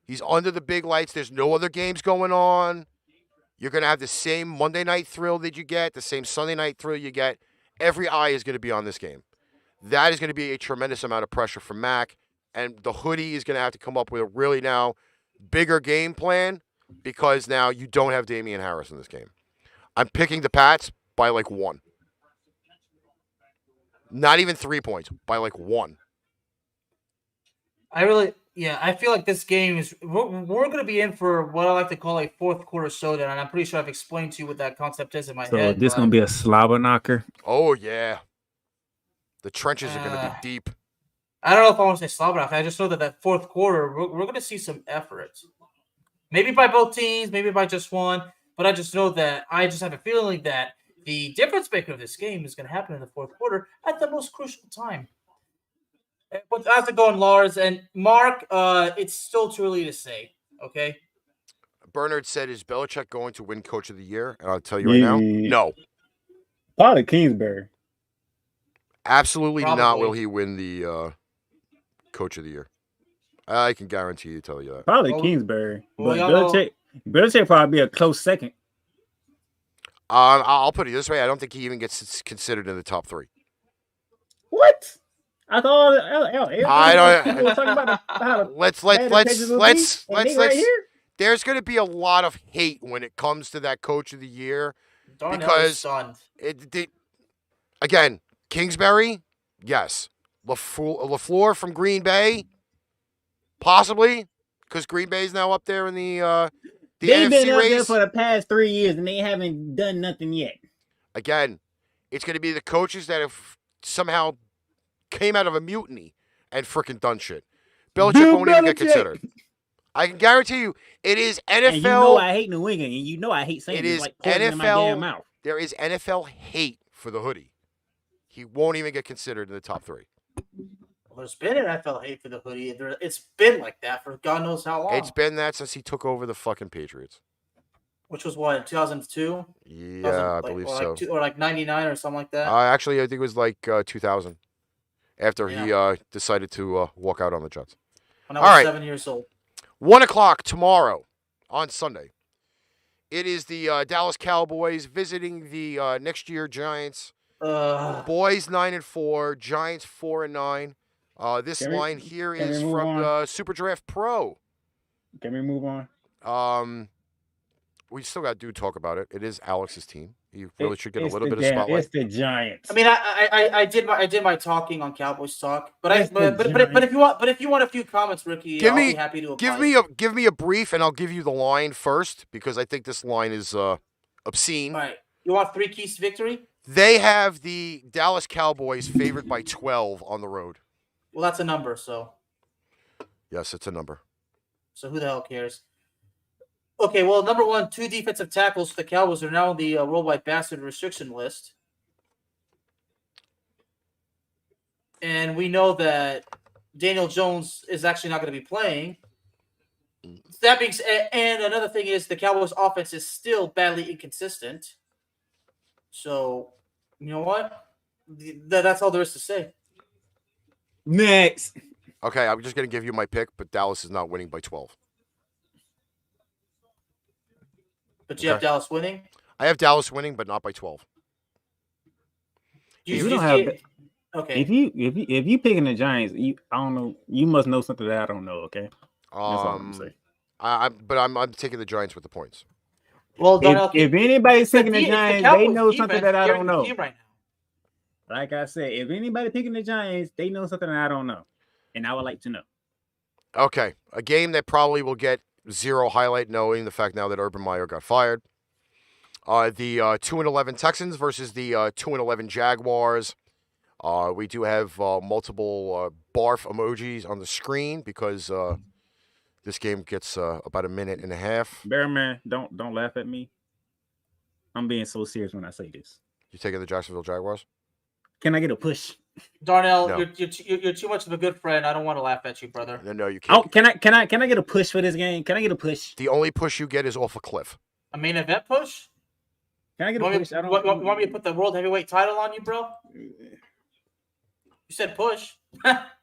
He's under the big lights. There's no other games going on. You're going to have the same Monday night thrill that you get, the same Sunday night thrill you get. Every eye is going to be on this game. That is going to be a tremendous amount of pressure for Mac, and the hoodie is going to have to come up with a really now bigger game plan because now you don't have Damian Harris in this game. I'm picking the Pats by like 1. Not even 3 points, by like 1. I feel like this game is we're going to be in for what I like to call a fourth quarter showdown, and I'm pretty sure I've explained to you what that concept is in my head. So this going to be a slobber knocker? Oh, yeah. The trenches are going to be deep. I don't know if I want to say slobber knocker. I just know that fourth quarter, we're going to see some effort. Maybe by both teams, maybe by just one, but I just know that I just have a feeling that the difference maker of this game is going to happen in the fourth quarter at the most crucial time. But I have to go on Lars and Mark. It's still too early to say. Okay. Bernard said, "Is Belichick going to win Coach of the Year?" And I'll tell you right now, no. Probably Kingsbury. Absolutely not. Will he win the Coach of the Year? I can guarantee you, tell you that. Probably Kingsbury, but Belichick probably be a close second. I'll put it this way: I don't think he even gets considered in the top 3. What? I thought let's there's going to be a lot of hate when it comes to that Coach of the Year because again, Kingsbury, yes, LaFleur from Green Bay, possibly because Green Bay is now up there in the They've NFC been up race there for the past 3 years and they haven't done nothing yet. Again, it's going to be the coaches that have somehow came out of a mutiny and freaking done shit. Belichick won't even get considered. I can guarantee you, it is NFL. And you know I hate New England, and you know I hate saying it is like NFL. In my damn mouth. There is NFL hate for the hoodie. He won't even get considered in the top 3. Well, there's been NFL hate for the hoodie. It's been like that for God knows how long. It's been that since he took over the fucking Patriots. Which was what, 2002? Yeah, I believe so. Or like 99 or something like that. Actually, I think it was like 2000. After he decided to walk out on the Jets. When I was 7 years old. 1:00 tomorrow on Sunday. It is the Dallas Cowboys visiting the next year Giants. Boys 9-4, Giants 4-9. This line here is from Super Draft Pro. Can we move on? We still got to talk about it. It is Alex's team. He really should get a little bit of spotlight. It's the Giants. I mean, I did my talking on Cowboys talk, but if you want a few comments, Ricky, I'll be happy to apply. Give me a brief, and I'll give you the line first because I think this line is obscene. All right, you want 3 keys to victory? They have the Dallas Cowboys favored by 12 on the road. Well, that's a number, so. Yes, it's a number. So who the hell cares? Okay, well, number 1, 2 defensive tackles for the Cowboys are now on the worldwide bastard restriction list. And we know that Daniel Jones is actually not going to be playing. That being said, and another thing is the Cowboys offense is still badly inconsistent. So, you know what? That's all there is to say. Next. Okay, I'm just going to give you my pick, but Dallas is not winning by 12. But you have Dallas winning? I have Dallas winning, but not by 12. You don't have. Okay. If you picking the Giants, I don't know. You must know something that I don't know. Okay. That's all I'm saying. I'm taking the Giants with the points. Well, Darnell, If anybody's picking the it's Giants, they know something that I don't know. Team right now. Like I said, if anybody picking the Giants, they know something that I don't know, and I would like to know. Okay, a game that probably will get 0 highlight, knowing the fact now that Urban Meyer got fired. The 2-11 Texans versus the 2-11 Jaguars. We do have multiple barf emojis on the screen because this game gets about a minute and a half. Bearman, don't laugh at me. I'm being so serious when I say this. You taking the Jacksonville Jaguars? Can I get a push? Darnell, No. you're too much of a good friend. I don't want to laugh at you, brother. No, you can't. Oh, can I get a push for this game? Can I get a push? The only push you get is off a cliff. A main event push? Can I get You a want, push? me, you want me to put the world heavyweight title on you, bro? You said push.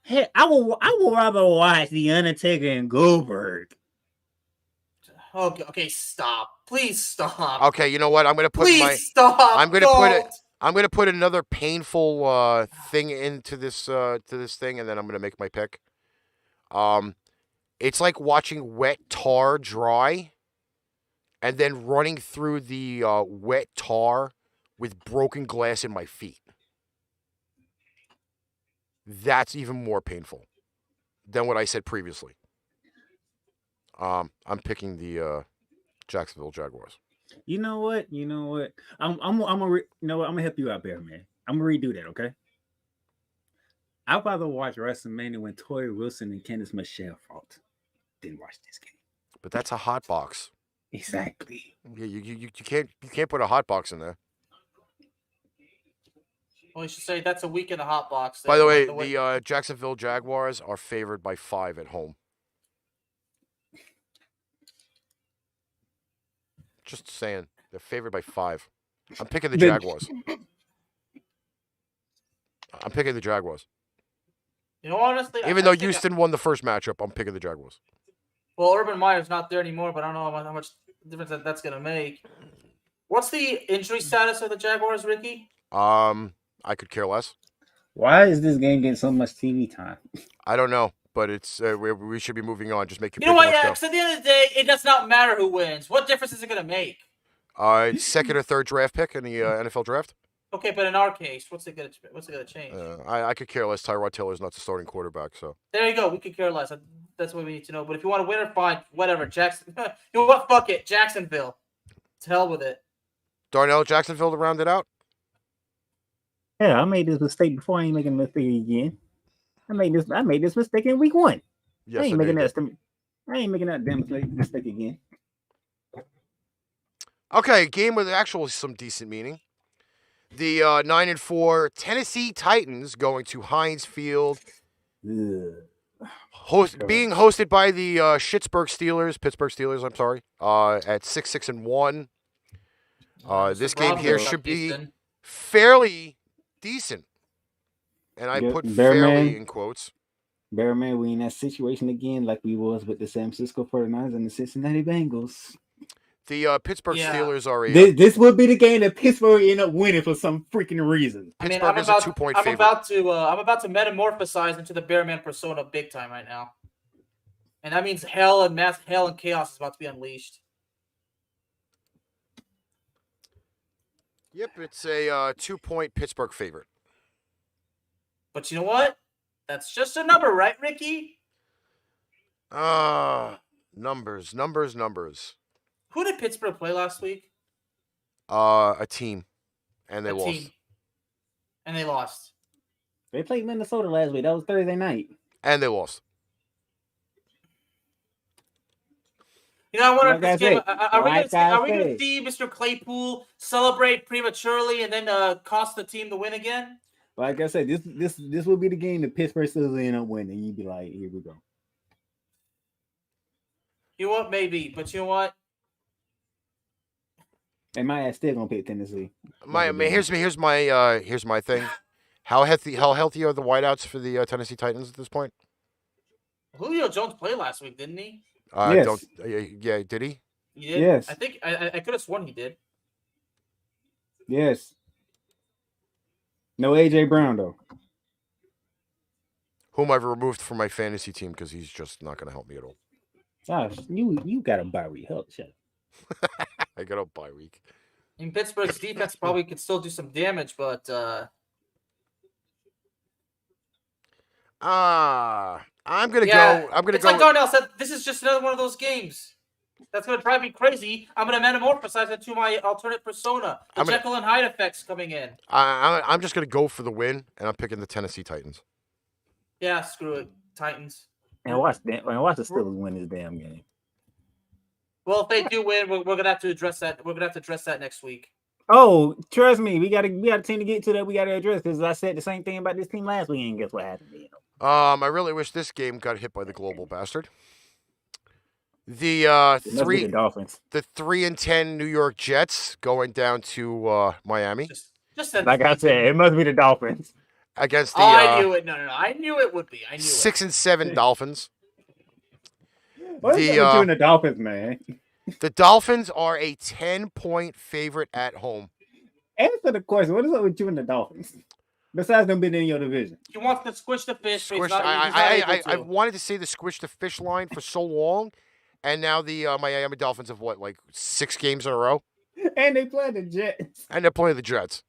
Hey, I will rather watch The Undertaker and Goldberg. Okay, stop. Please stop. Okay, you know what? I'm gonna put Please stop. I'm gonna Don't. put it. I'm gonna put another painful thing into this thing, and then I'm gonna make my pick. It's like watching wet tar dry, and then running through the wet tar with broken glass in my feet. That's even more painful than what I said previously. I'm picking the Jacksonville Jaguars. You know what? I'm gonna help you out there, man. I'm gonna redo that, okay? I'd rather watch WrestleMania when Tori Wilson and Candice Michelle fought than watch this game. But that's a hot box. Exactly. Yeah, you can't put a hot box in there. Well, you should say that's a week in the hot box. By the way, the Jacksonville Jaguars are favored by 5 at home. Just saying, they're favored by 5. I'm picking the Jaguars. I'm picking the Jaguars. You know, honestly, Even though Houston won the first matchup, I'm picking the Jaguars. Well, Urban Meyer's not there anymore, but I don't know how much difference that's going to make. What's the injury status of the Jaguars, Ricky? I could care less. Why is this game getting so much TV time? I don't know, but it's we should be moving on. Just make your You know pick. what? Yeah, because at the end of the day, it does not matter who wins. What difference is it going to make? Second or third draft pick in the NFL draft. Okay, but in our case, what's it going to change? I could care less. Tyrod Taylor's not the starting quarterback, so there you go. We could care less. That's what we need to know. But if you want to win or fine, whatever. Jackson. You know what? Fuck it. Jacksonville. To hell with it. Darnell, Jacksonville to round it out. Yeah, I made this mistake before. I ain't making a mistake again. I made this mistake in week 1. Yes, I ain't making that damn mistake again. Okay, game with actually some decent meaning. The 9-4 Tennessee Titans going to Heinz Field, being hosted by the Pittsburgh Steelers. I'm sorry. At 6-1. This game here should be fairly decent, and I put fairly in quotes. Bearman, we in that situation again, like we was with the San Francisco 49ers and the Cincinnati Bengals. The Pittsburgh Steelers are this would be the game that Pittsburgh end up winning for some freaking reason. Pittsburgh is a 2-point favorite. I'm about to metamorphosize into the Bearman persona big time right now, and that means hell and chaos is about to be unleashed. Yep, it's a 2-point Pittsburgh favorite. But you know what? That's just a number, right, Ricky? Numbers. Who did Pittsburgh play last week? A team, and they lost. And they lost. They played Minnesota last week. That was Thursday night. And they lost. You know, I wonder if this game, are we going to see Mr. Claypool celebrate prematurely and then cost the team the win again? Like I said, this will be the game that Pittsburgh still end up winning. You'd be like, here we go. You know what? Maybe, but you know what? And my ass still gonna pick Tennessee. Here's my thing. How healthy are the wideouts for the Tennessee Titans at this point? Julio Jones played last week, didn't he? Yes. Yeah, did he? He did? Yes. I think I could have sworn he did. Yes. No AJ Brown though. Whom I've removed from my fantasy team because he's just not going to help me at all. Gosh, you got a bye week. Shut up. I got a bye week. In Pittsburgh's defense probably could still do some damage, but I'm gonna yeah, go. I'm gonna it's go. like Darnell said. This is just another one of those games that's gonna drive me crazy. I'm gonna metamorphosize into my alternate persona. The Jekyll and Hyde effect's coming in. I'm just gonna go for the win, and I'm picking the Tennessee Titans. Yeah, screw it, Titans. And watch the Steelers win this damn game. Well, if they do win, we're gonna have to address that. We're gonna have to address that next week. Oh, trust me, we got a team to get to that we got to address because I said the same thing about this team last week, and guess what happened? I really wish this game got hit by the global bastard. The the Dolphins. The 3-10 New York Jets going down to Miami. Just like I said, it must be the Dolphins against the. I knew it. No, I knew it would be. I knew 6-7 Dolphins. What is up with you and the Dolphins, man? The Dolphins are a 10-point favorite at home. Answer the question. What is up with you and the Dolphins? Besides them being in your division. He wants to squish the fish. I wanted to say the squish the fish line for so long, and now the Miami Dolphins have what, like 6 games in a row? And they play the Jets. And they're playing the Jets.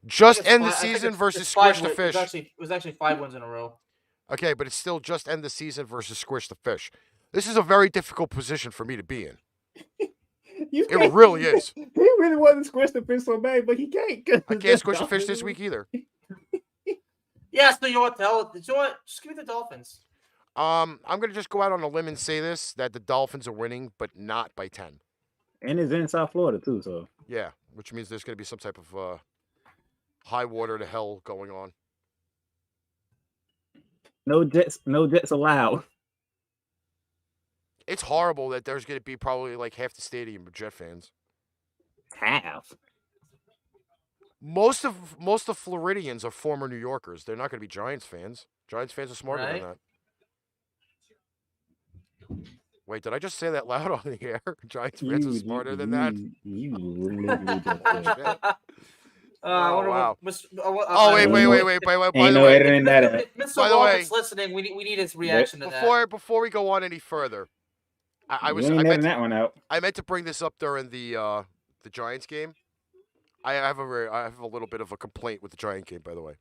Just end the season versus squish the fish. It was actually 5 wins in a row. Okay, but it's still just end the season versus squish the fish. This is a very difficult position for me to be in. It really is. He really wanted to squish the fish so bad, but he can't. I can't squish the fish this week either. Yeah, so you know what? Just give me the Dolphins. I'm gonna just go out on a limb and say this: that the Dolphins are winning, but not by 10. And it's in South Florida too, so yeah, which means there's gonna be some type of high water to hell going on. No jets allowed. It's horrible that there's going to be probably like half the stadium of Jet fans. Half. Most of Floridians are former New Yorkers. They're not going to be Giants fans. Giants fans are smarter than that. Wait, did I just say that loud on the air? Giants fans are smarter than that? Wow. Wait. Ain't no editing that. Mr. Walton's listening. We need his reaction to that. Before we go on any further, I meant to bring this up during the Giants game. I have a little bit of a complaint with the Giant game, by the way.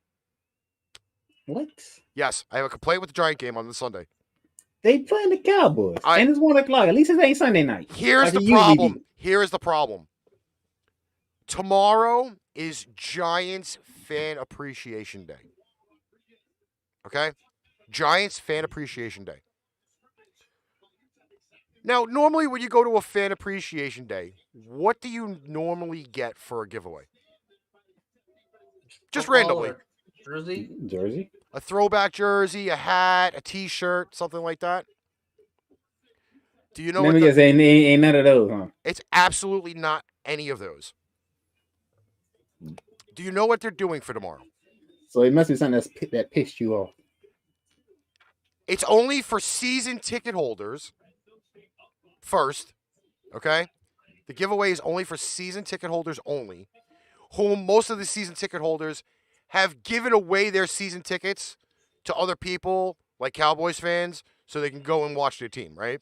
What? Yes, I have a complaint with the Giant game on this Sunday. They playing the Cowboys, and it's 1 o'clock. At least it ain't Sunday night. Here's the problem. Here is the problem. Tomorrow is Giants Fan Appreciation Day. Okay? Giants Fan Appreciation Day. Now, normally when you go to a Fan Appreciation Day, what do you normally get for a giveaway? Just randomly. Jersey? A throwback jersey, a hat, a T-shirt, something like that. Do you know what? Ain't none of those, huh? It's absolutely not any of those. Do you know what they're doing for tomorrow? So it must be something that pissed you off. It's only for season ticket holders. First, okay? The giveaway is only for season ticket holders only, whom most of the season ticket holders have given away their season tickets to other people, like Cowboys fans, so they can go and watch their team, right?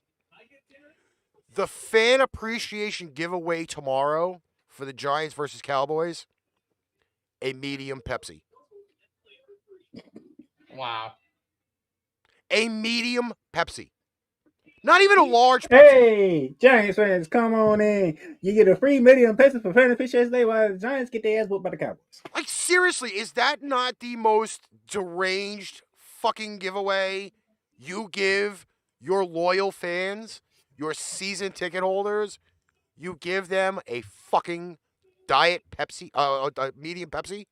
The fan appreciation giveaway tomorrow for the Giants versus Cowboys, a medium Pepsi. Wow. A medium Pepsi. Not even a large Pepsi. Hey, Giants fans, come on in. You get a free medium Pepsi for Fan Appreciation Day while the Giants get their ass whooped by the Cowboys. Like, seriously, is that not the most deranged fucking giveaway you give your loyal fans, your season ticket holders? You give them a fucking diet Pepsi, a medium Pepsi?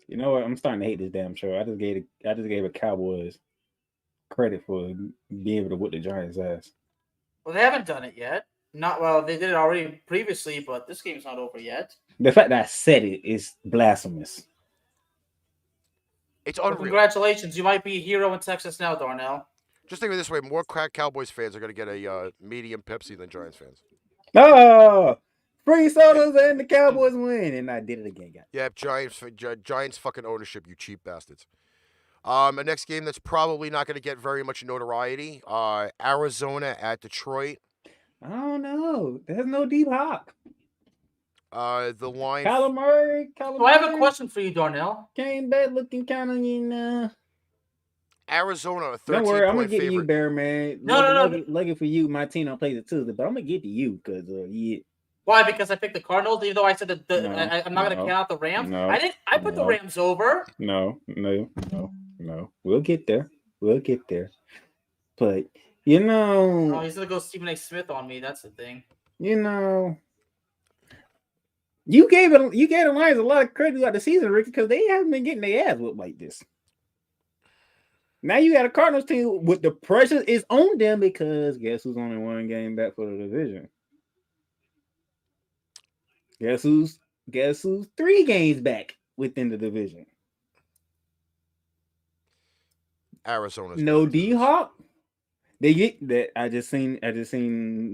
You know what? I'm starting to hate this damn show. I just gave a Cowboys credit for being able to whip the Giants' ass. Well, they haven't done it yet. They did it already previously, but this game's not over yet. The fact that I said it is blasphemous. It's unreal. Well, congratulations. You might be a hero in Texas now, Darnell. Just think of it this way. More crack Cowboys fans are going to get a medium Pepsi than Giants fans. Oh, free sodas and the Cowboys win. And I did it again, guys. Yeah, Giants fucking ownership, you cheap bastards. The next game that's probably not going to get very much notoriety. Arizona at Detroit. I don't know. There's no deep hop. The line. Kyler Murray. So I have a question for you, Darnell. Came back looking kind of, Arizona, a 13-point Don't worry, I'm gonna get to you, favorite. Bear Man. No. Lucky for you, my team don't play the Tuesday, but I'm gonna get to you because yeah. Why? Because I picked the Cardinals, even though I said that No, I'm not going to count out the Rams. no, I didn't. I put the no. Rams over. No. We'll get there. But you know, Oh, he's going to go Stephen A. Smith on me. That's the thing. you know, you gave the Lions a lot of credit throughout the season, Ricky, because they haven't been getting their ass whooped like this. Now you got a Cardinals team with the pressure is on them because guess who's only one game back for the division? Guess who's 3 games back within the division? Arizona's No D Hop. They get that. I just seen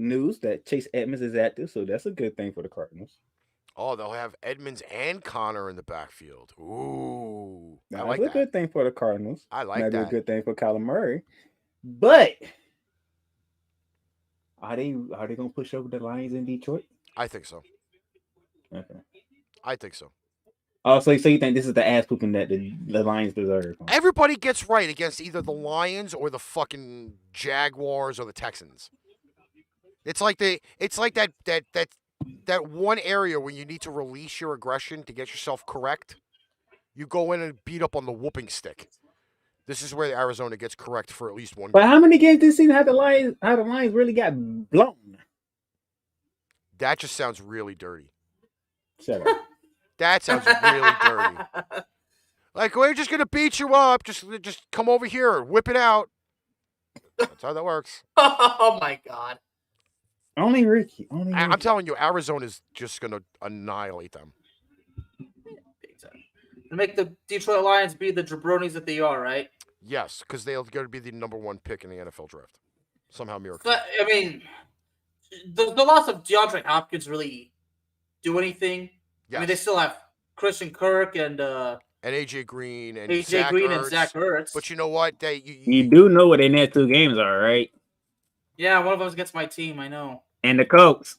news that Chase Edmonds is active, so that's a good thing for the Cardinals. Oh, they'll have Edmonds and Connor in the backfield. Ooh, That's I like a that. good thing for the Cardinals. I like That'd that. be a good thing for Kyler Murray. But are they gonna push over the Lions in Detroit? I think so. Okay. I think so. Oh, so you think this is the ass pooping that the Lions deserve? Huh? Everybody gets right against either the Lions or the fucking Jaguars or the Texans. It's like that one area where you need to release your aggression to get yourself correct. You go in and beat up on the whooping stick. This is where Arizona gets correct for at least one. But how many games this season have the Lions really got blown? That just sounds really dirty. Shut up. That sounds really dirty. Like, we're just gonna beat you up. Just come over here, whip it out. That's how that works. Oh my God. Only Ricky. I'm telling you, Arizona's just gonna annihilate them. To make the Detroit Lions be the jabronis that they are, right? Yes, because they're going to be the number 1 pick in the NFL draft. Somehow, miracle. But I mean, the loss of DeAndre Hopkins really do anything? Yes. I mean, they still have Christian Kirk and AJ Green and AJ Zach Green Ertz. and Zach Ertz. But you know what? You do know what their next 2 games are, right? Yeah, one of them's against my team. I know. And the Colts.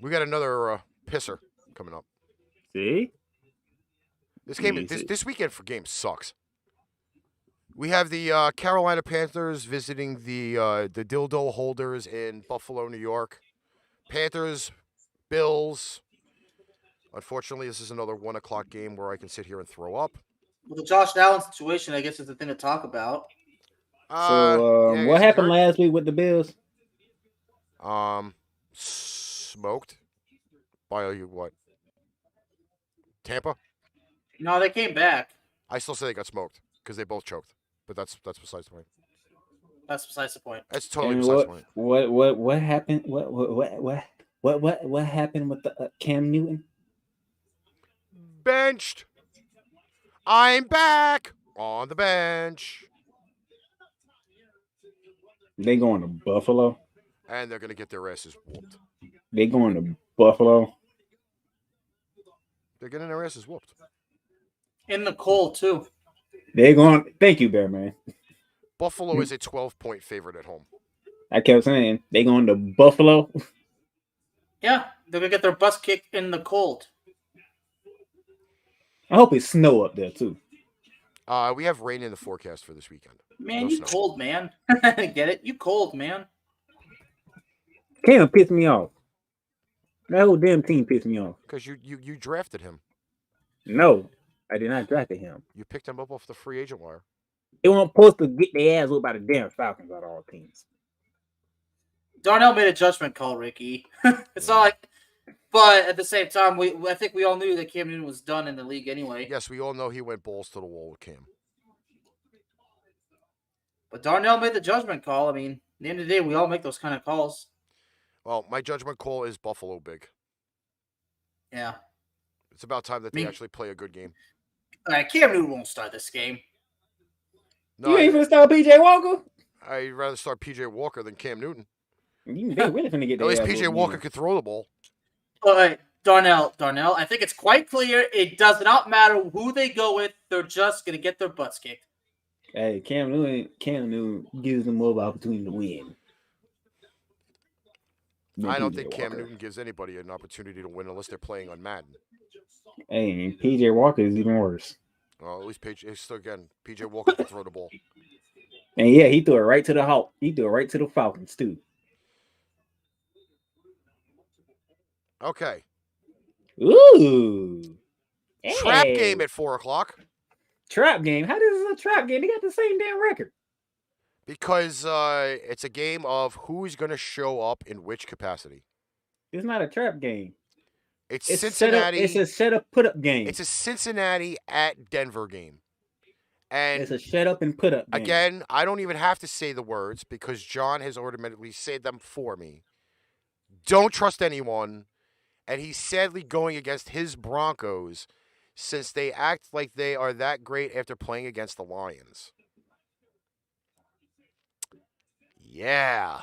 We got another pisser coming up. See? This weekend for games sucks. We have the Carolina Panthers visiting the dildo holders in Buffalo, New York. Panthers, Bills. Unfortunately, this is another 1:00 game where I can sit here and throw up. Well, the Josh Allen situation, I guess, is the thing to talk about. What happened last week with the Bills? Smoked by what? Tampa? No, they came back. I still say they got smoked because they both choked, but that's besides the point. That's besides the point. That's totally besides the point. What happened? What happened with the Cam Newton? Benched. I'm back on the bench. They going to Buffalo? And they're going to get their asses whooped. They going to Buffalo? They're getting their asses whooped. In the cold, too. They going. Thank you, Bear Man. Buffalo is a 12-point favorite at home. I kept saying they going to Buffalo. Yeah, they're going to get their butts kicked in the cold. I hope it's snow up there, too. We have rain in the forecast for this weekend. Man, No you snow. cold, man. Get it? You cold, man. Cam pissed me off. That whole damn team pissed me off. Because you drafted him. No, I did not draft him. You picked him up off the free agent wire. They weren't supposed to get their ass whooped by the damn Falcons out of all teams. Darnell made a judgment call, Ricky. It's not like, but at the same time, I think we all knew that Cam Newton was done in the league anyway. Yes, we all know he went balls to the wall with Cam. But Darnell made the judgment call. I mean, at the end of the day, we all make those kind of calls. Well, my judgment call is Buffalo big. Yeah. It's about time that they actually play a good game. All right, Cam Newton won't start this game. No, You ain't finna start PJ Walker? I'd rather start PJ Walker than Cam Newton. They really finna get At least their ass PJ whooped Walker again. could throw the ball. But Darnell, I think it's quite clear. It does not matter who they go with. They're just going to get their butts kicked. Hey, Cam Newton gives them more of an opportunity to win. I don't think Cam Newton gives anybody an opportunity to win unless they're playing on Madden. Hey, and PJ Walker is even worse. Well, at least PJ Walker can throw the ball. And yeah, he threw it right to the Hawk. He threw it right to the Falcons too. Okay. Ooh. Trap Hey. game at 4:00. Trap game? How this is a trap game? They got the same damn record. Because it's a game of who's going to show up in which capacity. It's not a trap game. It's Cincinnati. It's a set up put up game. It's a Cincinnati at Denver game. And it's a shut up and put up game. Again, I don't even have to say the words because John has automatically said them for me. Don't trust anyone. And he's sadly going against his Broncos since they act like they are that great after playing against the Lions. Yeah.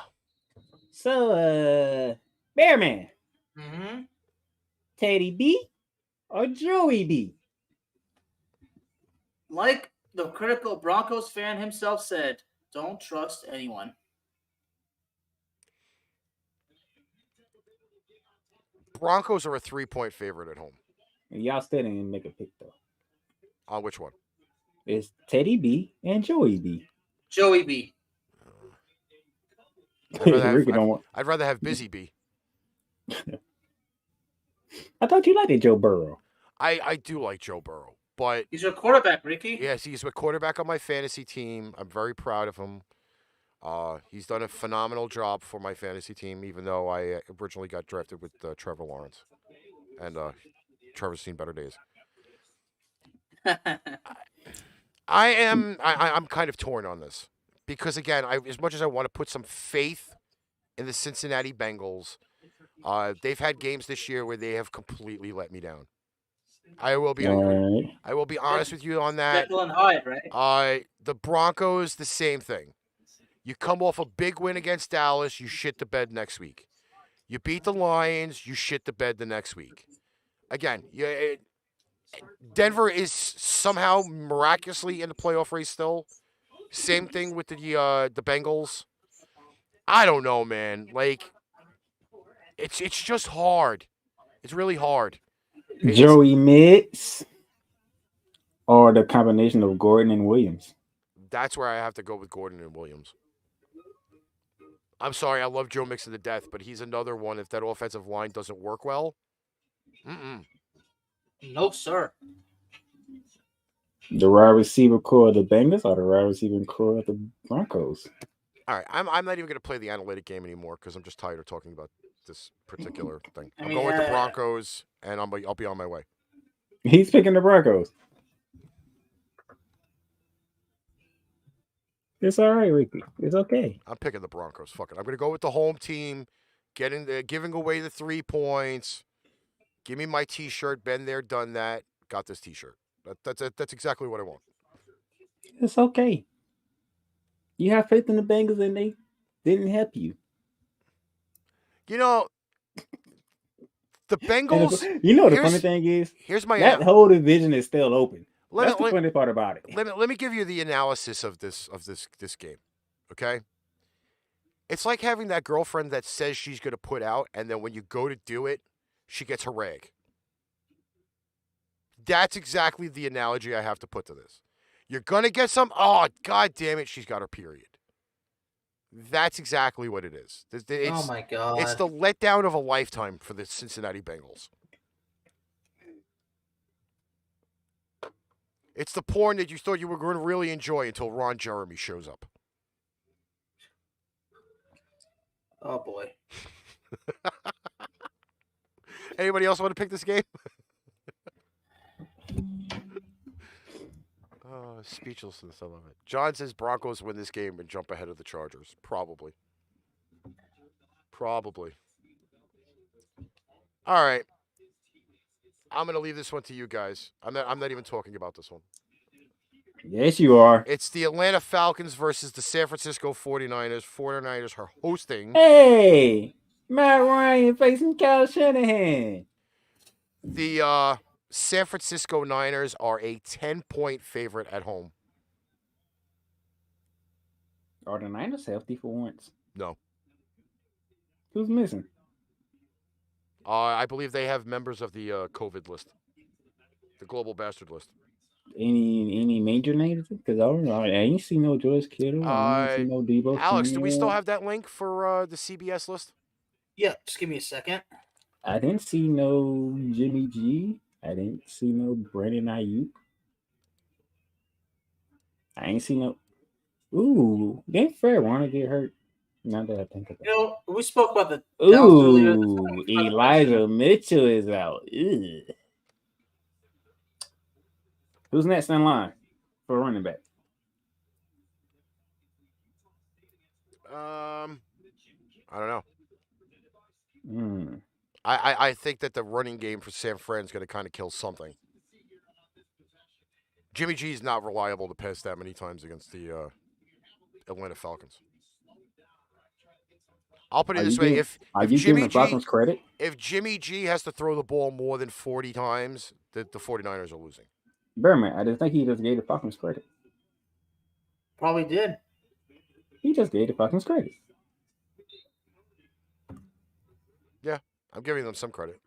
So, Bearman. Mm-hmm. Teddy B or Joey B? Like the critical Broncos fan himself said, don't trust anyone. Broncos are a 3-point favorite at home. Y'all still didn't make a pick, though. On which one? It's Teddy B and Joey B. Joey B. I'd rather have Busy B. I thought you liked it, Joe Burrow. I do like Joe Burrow, but he's your quarterback, Ricky. Yes, he's a quarterback on my fantasy team. I'm very proud of him. He's done a phenomenal job for my fantasy team, even though I originally got drafted with Trevor Lawrence, and Trevor's seen better days. I'm kind of torn on this because again, as much as I want to put some faith in the Cincinnati Bengals, they've had games this year where they have completely let me down. I will be honest with you on that. Jekyll and Hyde, right? The Broncos, the same thing. You come off a big win against Dallas, you shit the bed next week. You beat the Lions, you shit the bed the next week. Again, Denver is somehow miraculously in the playoff race still. Same thing with the Bengals. I don't know, man. Like, it's just hard. It's really hard. Joey Mix or the combination of Gordon and Williams? That's where I have to go with Gordon and Williams. I'm sorry, I love Joe Mixon to death, but he's another one. If that offensive line doesn't work well, no, sir. The wide receiver core of the Bengals or the wide receiver core of the Broncos? All right, I'm not even going to play the analytic game anymore because I'm just tired of talking about this particular thing. I'm going with the Broncos, and I'll be on my way. He's picking the Broncos. It's all right, Ricky. It's okay. I'm picking the Broncos. Fuck it. I'm going to go with the home team, giving away the 3 points. Give me my T-shirt. Been there, done that. Got this T-shirt. That's exactly what I want. It's okay. You have faith in the Bengals, and they didn't help you. You know, the Bengals. You know the funny thing is, here's my that whole division is still open. That's the funny part about it. Let me give you the analysis of this game. Okay? It's like having that girlfriend that says she's going to put out, and then when you go to do it, she gets her rag. That's exactly the analogy I have to put to this. You're going to get some, oh, God damn it, she's got her period. That's exactly what it is. Oh, my God. It's the letdown of a lifetime for the Cincinnati Bengals. It's the porn that you thought you were going to really enjoy until Ron Jeremy shows up. Oh, boy. Anybody else want to pick this game? Speechlessness, I love it. John says Broncos win this game and jump ahead of the Chargers. Probably. All right. I'm going to leave this one to you guys. I'm not even talking about this one. Yes, you are. It's the Atlanta Falcons versus the San Francisco 49ers. 49ers are hosting. Hey, Matt Ryan facing Kyle Shanahan. The San Francisco Niners are a 10-point favorite at home. Are the Niners healthy for once? No. Who's missing? I believe they have members of the COVID list, the global bastard list. Any major names? Because I don't know. I ain't seen no George Kittle. I ain't seen no Debo. Alex, do we still Samuel. have that link for the CBS list? Yeah, just give me a second. I didn't see no Jimmy G. I didn't see no Brandon Ayuk. I ain't seen no. Ooh, didn't Fred Warner get hurt? Now that I think about it. You know, we spoke about the Dallas earlier. Ooh, Elijah Mitchell is out. Ew. Who's next in line for running back? I don't know. Mm. I think that the running game for San Fran is going to kind of kill something. Jimmy G is not reliable to pass that many times against the Atlanta Falcons. I'll put it this way: if giving Jimmy the Falcons G, credit? if Jimmy G has to throw the ball more than 40 times, the 49ers are losing. Berman, I just think he just gave the Falcons credit. Probably did. He just gave the Falcons credit. Yeah, I'm giving them some credit.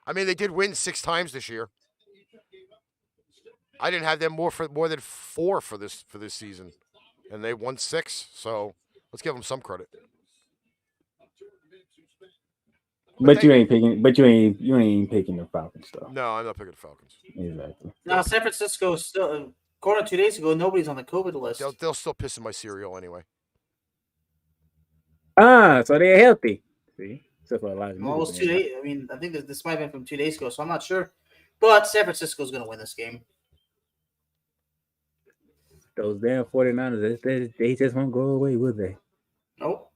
I mean, they did win 6 times this year. I didn't have them more than 4 for this season, and they won 6. So let's give them some credit. But you ain't picking. But you ain't picking the Falcons though. No, I'm not picking the Falcons. Exactly. Now, San Francisco is still, according to 2 days ago, nobody's on the COVID list. They'll still piss in my cereal anyway. So they're healthy. See, except for Elijah. Almost 2 days. I mean, I think this might have been from 2 days ago, so I'm not sure. But San Francisco is going to win this game. Those damn 49ers, they just won't go away, will they? Nope.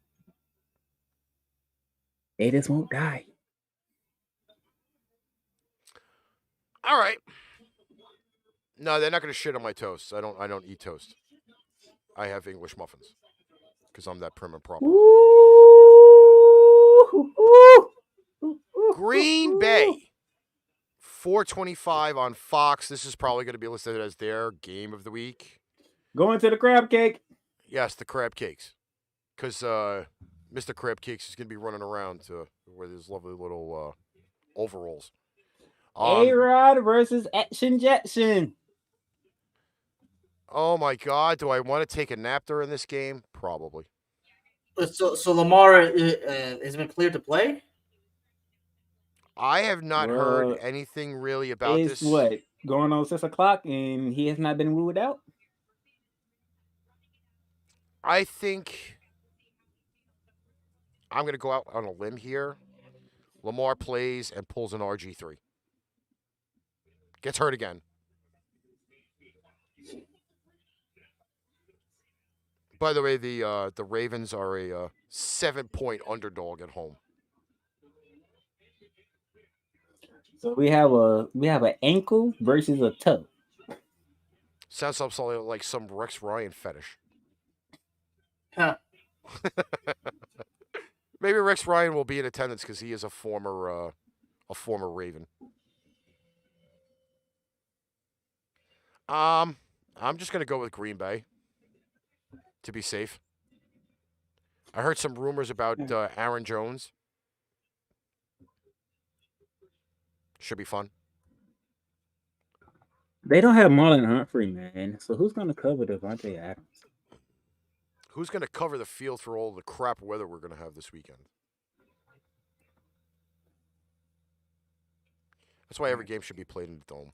They just won't die. All right. No, they're not going to shit on my toast. I don't eat toast. I have English muffins because I'm that prim and proper. Green Bay, 4:25 on Fox. This is probably going to be listed as their game of the week. Going to the crab cake. Yes, the crab cakes, because Mr. Crab Cakes is going to be running around to wear his lovely little overalls. A-Rod versus Action Jackson. Oh my God! Do I want to take a nap during this game? Probably. So Lamar has been cleared to play? I have not heard anything really about this. It's what? Going on 6 o'clock and he has not been ruled out? I think I'm going to go out on a limb here. Lamar plays and pulls an RG3. Gets hurt again. By the way, the Ravens are a 7-point underdog at home. So we have an ankle versus a toe. Sounds something like some Rex Ryan fetish. Huh. Maybe Rex Ryan will be in attendance because he is a former Raven. I'm just gonna go with Green Bay to be safe. I heard some rumors about Aaron Jones. Should be fun. They don't have Marlon Humphrey, man. So who's going to cover Devontae Adams? Who's going to cover the field for all the crap weather we're going to have this weekend? That's why every game should be played in the dome.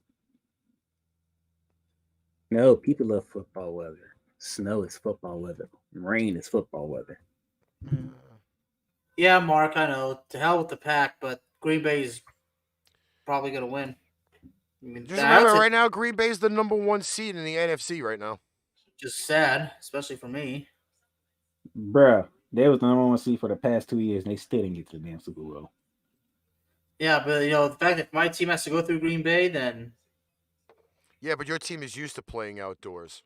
No, people love football weather. Snow is football weather. Rain is football weather. Yeah, Mark, I know. To hell with the pack, but Green Bay's probably going to win. I mean, just remember, right now, Green Bay's the number 1 seed in the NFC right now. Just sad, especially for me. Bruh, they was the number 1 seed for the past 2 years, and they still didn't get to the damn Super Bowl. Yeah, but, the fact that my team has to go through Green Bay, then... Yeah, but your team is used to playing outdoors.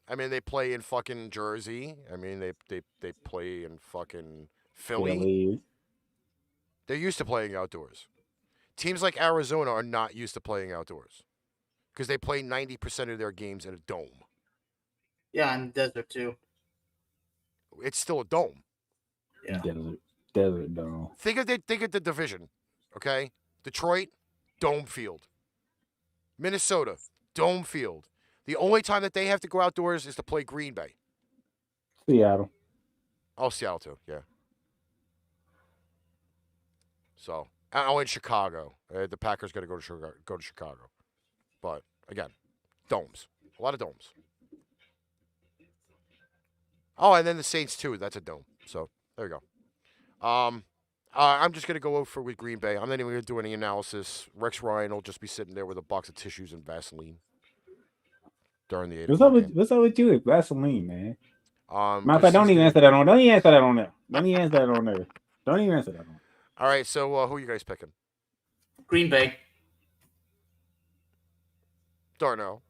I mean, they play in fucking Jersey. I mean, they play in fucking Philly. Philly. They're used to playing outdoors. Teams like Arizona are not used to playing outdoors because they play 90% of their games in a dome. Yeah, and desert too. It's still a dome. Yeah. Desert dome. Think of the division, okay? Detroit, dome field. Minnesota, dome field. The only time that they have to go outdoors is to play Green Bay. Seattle. Oh, Seattle too, yeah. So, in Chicago, the Packers got to go to Chicago. But again, domes, a lot of domes. Oh, and then the Saints too. That's a dome. So there you go. I'm just gonna go with Green Bay. I'm not even gonna do any analysis. Rex Ryan will just be sitting there with a box of tissues and Vaseline during the 8 o'clock game. What's up with you with Vaseline, man? Matter of fact, Don't don't even answer that on there. Don't even answer that on there. All right, so who are you guys picking? Green Bay. Darnell.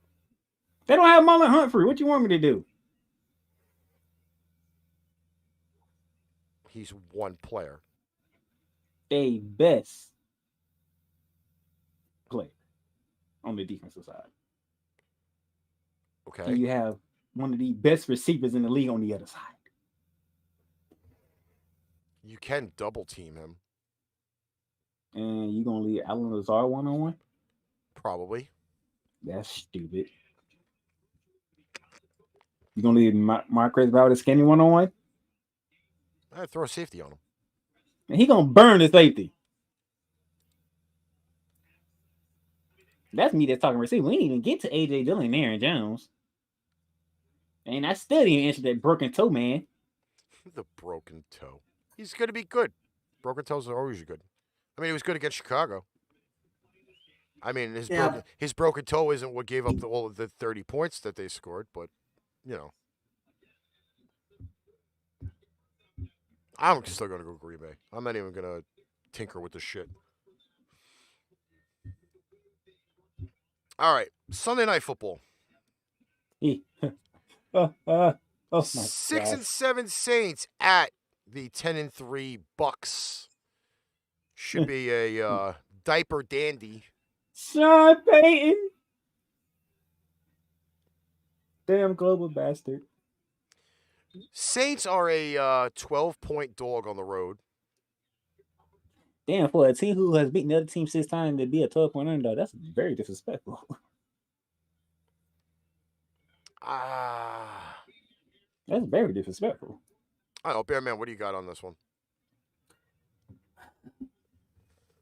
They don't have Marlon Humphrey. What you want me to do? He's one player. They best player on the defensive side. Okay. And you have one of the best receivers in the league on the other side. You can double team him. And you gonna leave Allen Lazard 1-on-1? Probably. That's stupid. You gonna leave Marquez Valdez-Scantling 1-on-1? I'd throw a safety on him. And he gonna burn the safety. That's me that's talking receiver. We didn't even get to AJ Dillon and Aaron Jones. And I still didn't answer that broken toe, man. The broken toe. He's going to be good. Broken toes are always good. I mean, he was good against Chicago. I mean, his broken toe isn't what gave up all of the 30 points that they scored, but, you know. I'm still going to go Green Bay. I'm not even going to tinker with the shit. All right, Sunday Night Football. 6-7 Saints at the 10-3 Bucks. Should be a diaper dandy. Sean Payton. Damn global bastard. Saints are a 12-point dog on the road. Damn, for a team who has beaten the other team 6 times to be a 12-point underdog, that's very disrespectful. That's very disrespectful. I don't know, Bearman, what do you got on this one?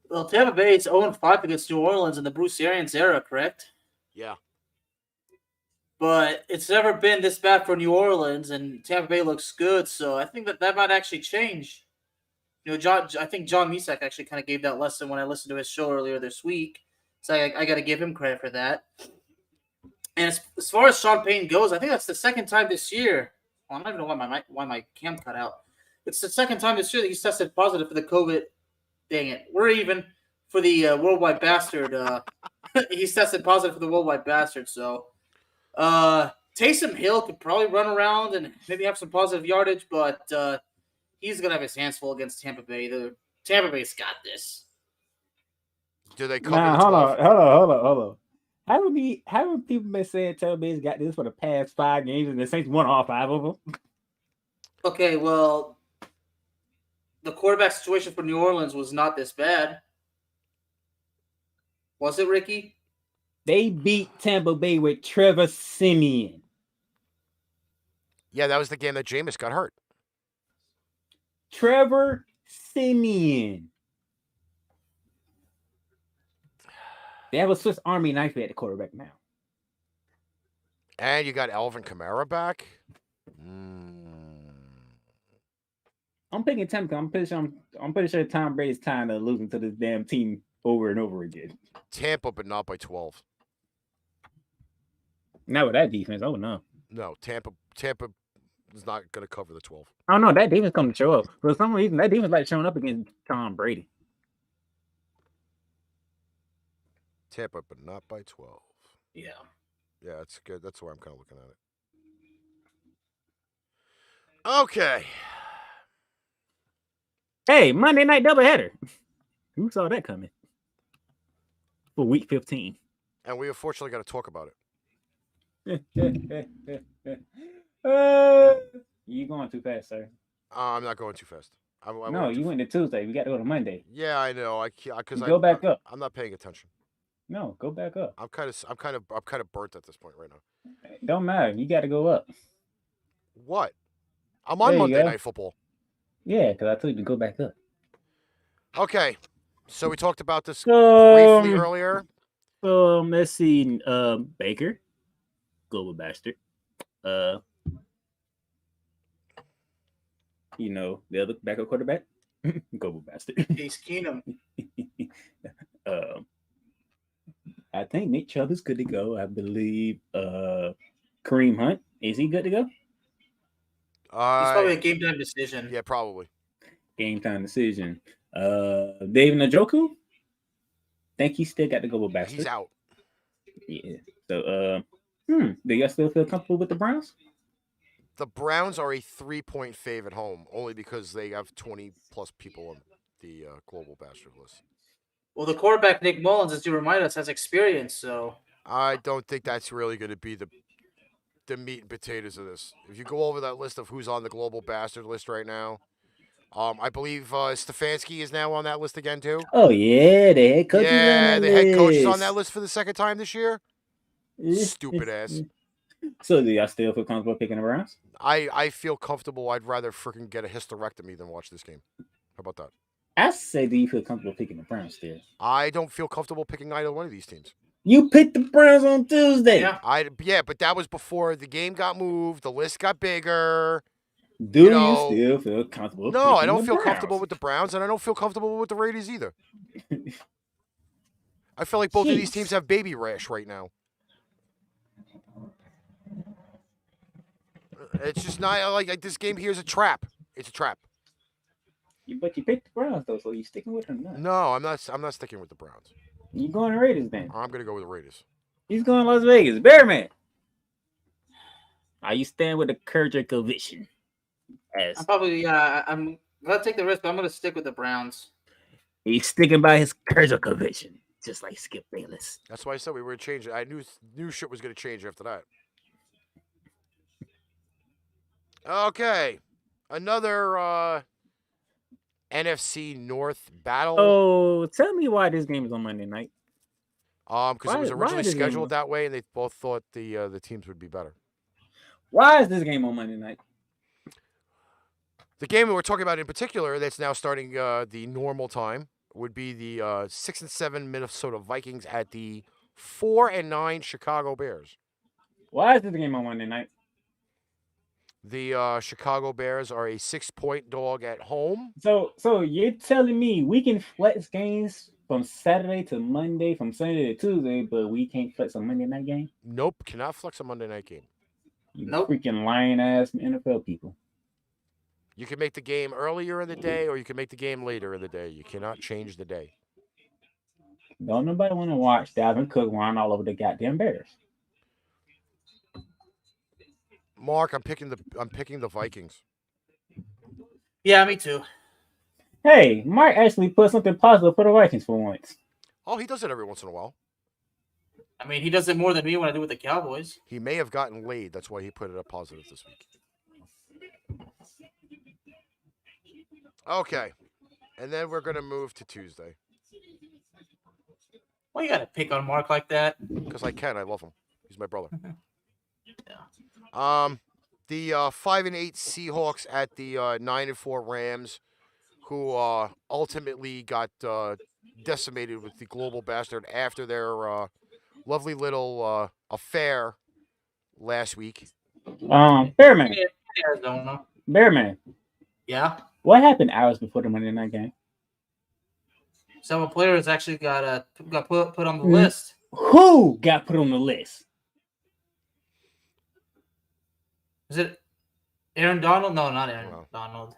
Well, Tampa Bay is 0-5 against New Orleans in the Bruce Arians era, correct? Yeah. But it's never been this bad for New Orleans, and Tampa Bay looks good, so I think that might actually change. You know, I think John Misak actually kind of gave that lesson when I listened to his show earlier this week, so I got to give him credit for that. And as far as Sean Payton goes, I think that's the second time this year. Well, I don't even know why my cam cut out. It's the second time this year that he's tested positive for the COVID. Dang it. We're even for the worldwide bastard. He's tested positive for the worldwide bastard. So Taysom Hill could probably run around and maybe have some positive yardage, but he's going to have his hands full against Tampa Bay. Tampa Bay's got this. Do they cover the 12? Hold on. Haven't people been saying Tampa Bay's got this for the past 5 games and the Saints won all 5 of them? Okay, well, the quarterback situation for New Orleans was not this bad. Was it, Ricky? They beat Tampa Bay with Trevor Siemian. Yeah, that was the game that Jameis got hurt. Trevor Siemian. They have a Swiss Army knife at the quarterback now. And you got Alvin Kamara back. I'm picking Tampa. I'm pretty sure Tom Brady's tired of losing to this damn team over and over again. Tampa, but not by 12. Not with that defense. Oh no. No, Tampa is not going to cover the 12. Oh no, that defense coming to show up. For some reason, that defense like showing up against Tom Brady. Tampa, but not by 12. Yeah. Yeah, that's good. That's why I'm kind of looking at it. Okay. Hey, Monday night doubleheader. Who saw that coming? for week 15. And we unfortunately got to talk about it. You going too fast, sir. I'm not going too fast. No, you went to Tuesday. We got to go to Monday. Yeah, I know. I can't because Go back up. I'm not paying attention. No, go back up. I'm kind of burnt at this point right now. Don't matter. You got to go up. What? I'm on Monday Night Football. Yeah, because I told you to go back up. Okay, so we talked about this briefly earlier. Let's see. Baker, Global Bastard. The other backup quarterback, Global Bastard. Case Keenum. I think Nick Chubb is good to go. I believe Kareem Hunt, is he good to go? It's probably a game time decision. Yeah, probably. Game time decision. David Njoku, think he still got to go with Bastard. He's out. Yeah. So, do you still feel comfortable with the Browns? The Browns are a 3-point fave at home, only because they have 20 plus people on the Global Bastard list. Well, the quarterback Nick Mullins, as you remind us, has experience. So I don't think that's really going to be the meat and potatoes of this. If you go over that list of who's on the Global Bastard list right now, I believe Stefanski is now on that list again too. Oh yeah, the head coach. Yeah, the head coach is on that list for the second time this year. Stupid ass. So do y'all still feel comfortable picking the Browns? I feel comfortable. I'd rather freaking get a hysterectomy than watch this game. How about that? I say, do you feel comfortable picking the Browns still? I don't feel comfortable picking either one of these teams. You picked the Browns on Tuesday. Yeah. But that was before the game got moved. The list got bigger. Do you still feel comfortable? No, I don't feel comfortable with the Browns, and I don't feel comfortable with the Raiders either. I feel like both of these teams have baby rash right now. It's just not like this game here is a trap. It's a trap. But you picked the Browns though, so you sticking with them now? No, I'm not sticking with the Browns. You going to Raiders then? I'm gonna go with the Raiders. He's going to Las Vegas. Bearman. Are you staying with the Kurjakovic? I'm probably I'm gonna take the risk, but I'm gonna stick with the Browns. He's sticking by his Kurjakovic, just like Skip Bayless. That's why I said we were changing. I knew shit was gonna change after that. Okay, another NFC North battle. Oh, tell me why this game is on Monday night. Because it was originally scheduled that way, and they both thought the teams would be better. Why is this game on Monday night? The game that we're talking about in particular, that's now starting the normal time, would be the 6-7 Minnesota Vikings at the 4-9 Chicago Bears. Why is this game on Monday night? The Chicago Bears are a 6-point dog at home. So you're telling me we can flex games from Saturday to Monday, from Sunday to Tuesday, but we can't flex a Monday night game? Nope, cannot flex a Monday night game. Nope. Freaking lying ass NFL people. You can make the game earlier in the day, or you can make the game later in the day. You cannot change the day. Don't nobody want to watch Dalvin Cook run all over the goddamn Bears. Mark, I'm picking the Vikings. Yeah, me too. Hey, Mark actually put something positive for the Vikings for once. Oh, he does it every once in a while. I mean, he does it more than me when I do with the Cowboys. He may have gotten laid. That's why he put it up positive this week. Okay. And then we're going to move to Tuesday. Why you got to pick on Mark like that? Because I can. I love him. He's my brother. Yeah. The 5-8 Seahawks at the 9-4 Rams, who ultimately got decimated with the Global Bastard after their lovely little affair last week. Bearman. Arizona. Bearman. Yeah. What happened hours before the Monday night game? Several players actually got put on the list. Who got put on the list? Is it Aaron Donald? No, not Aaron Donald.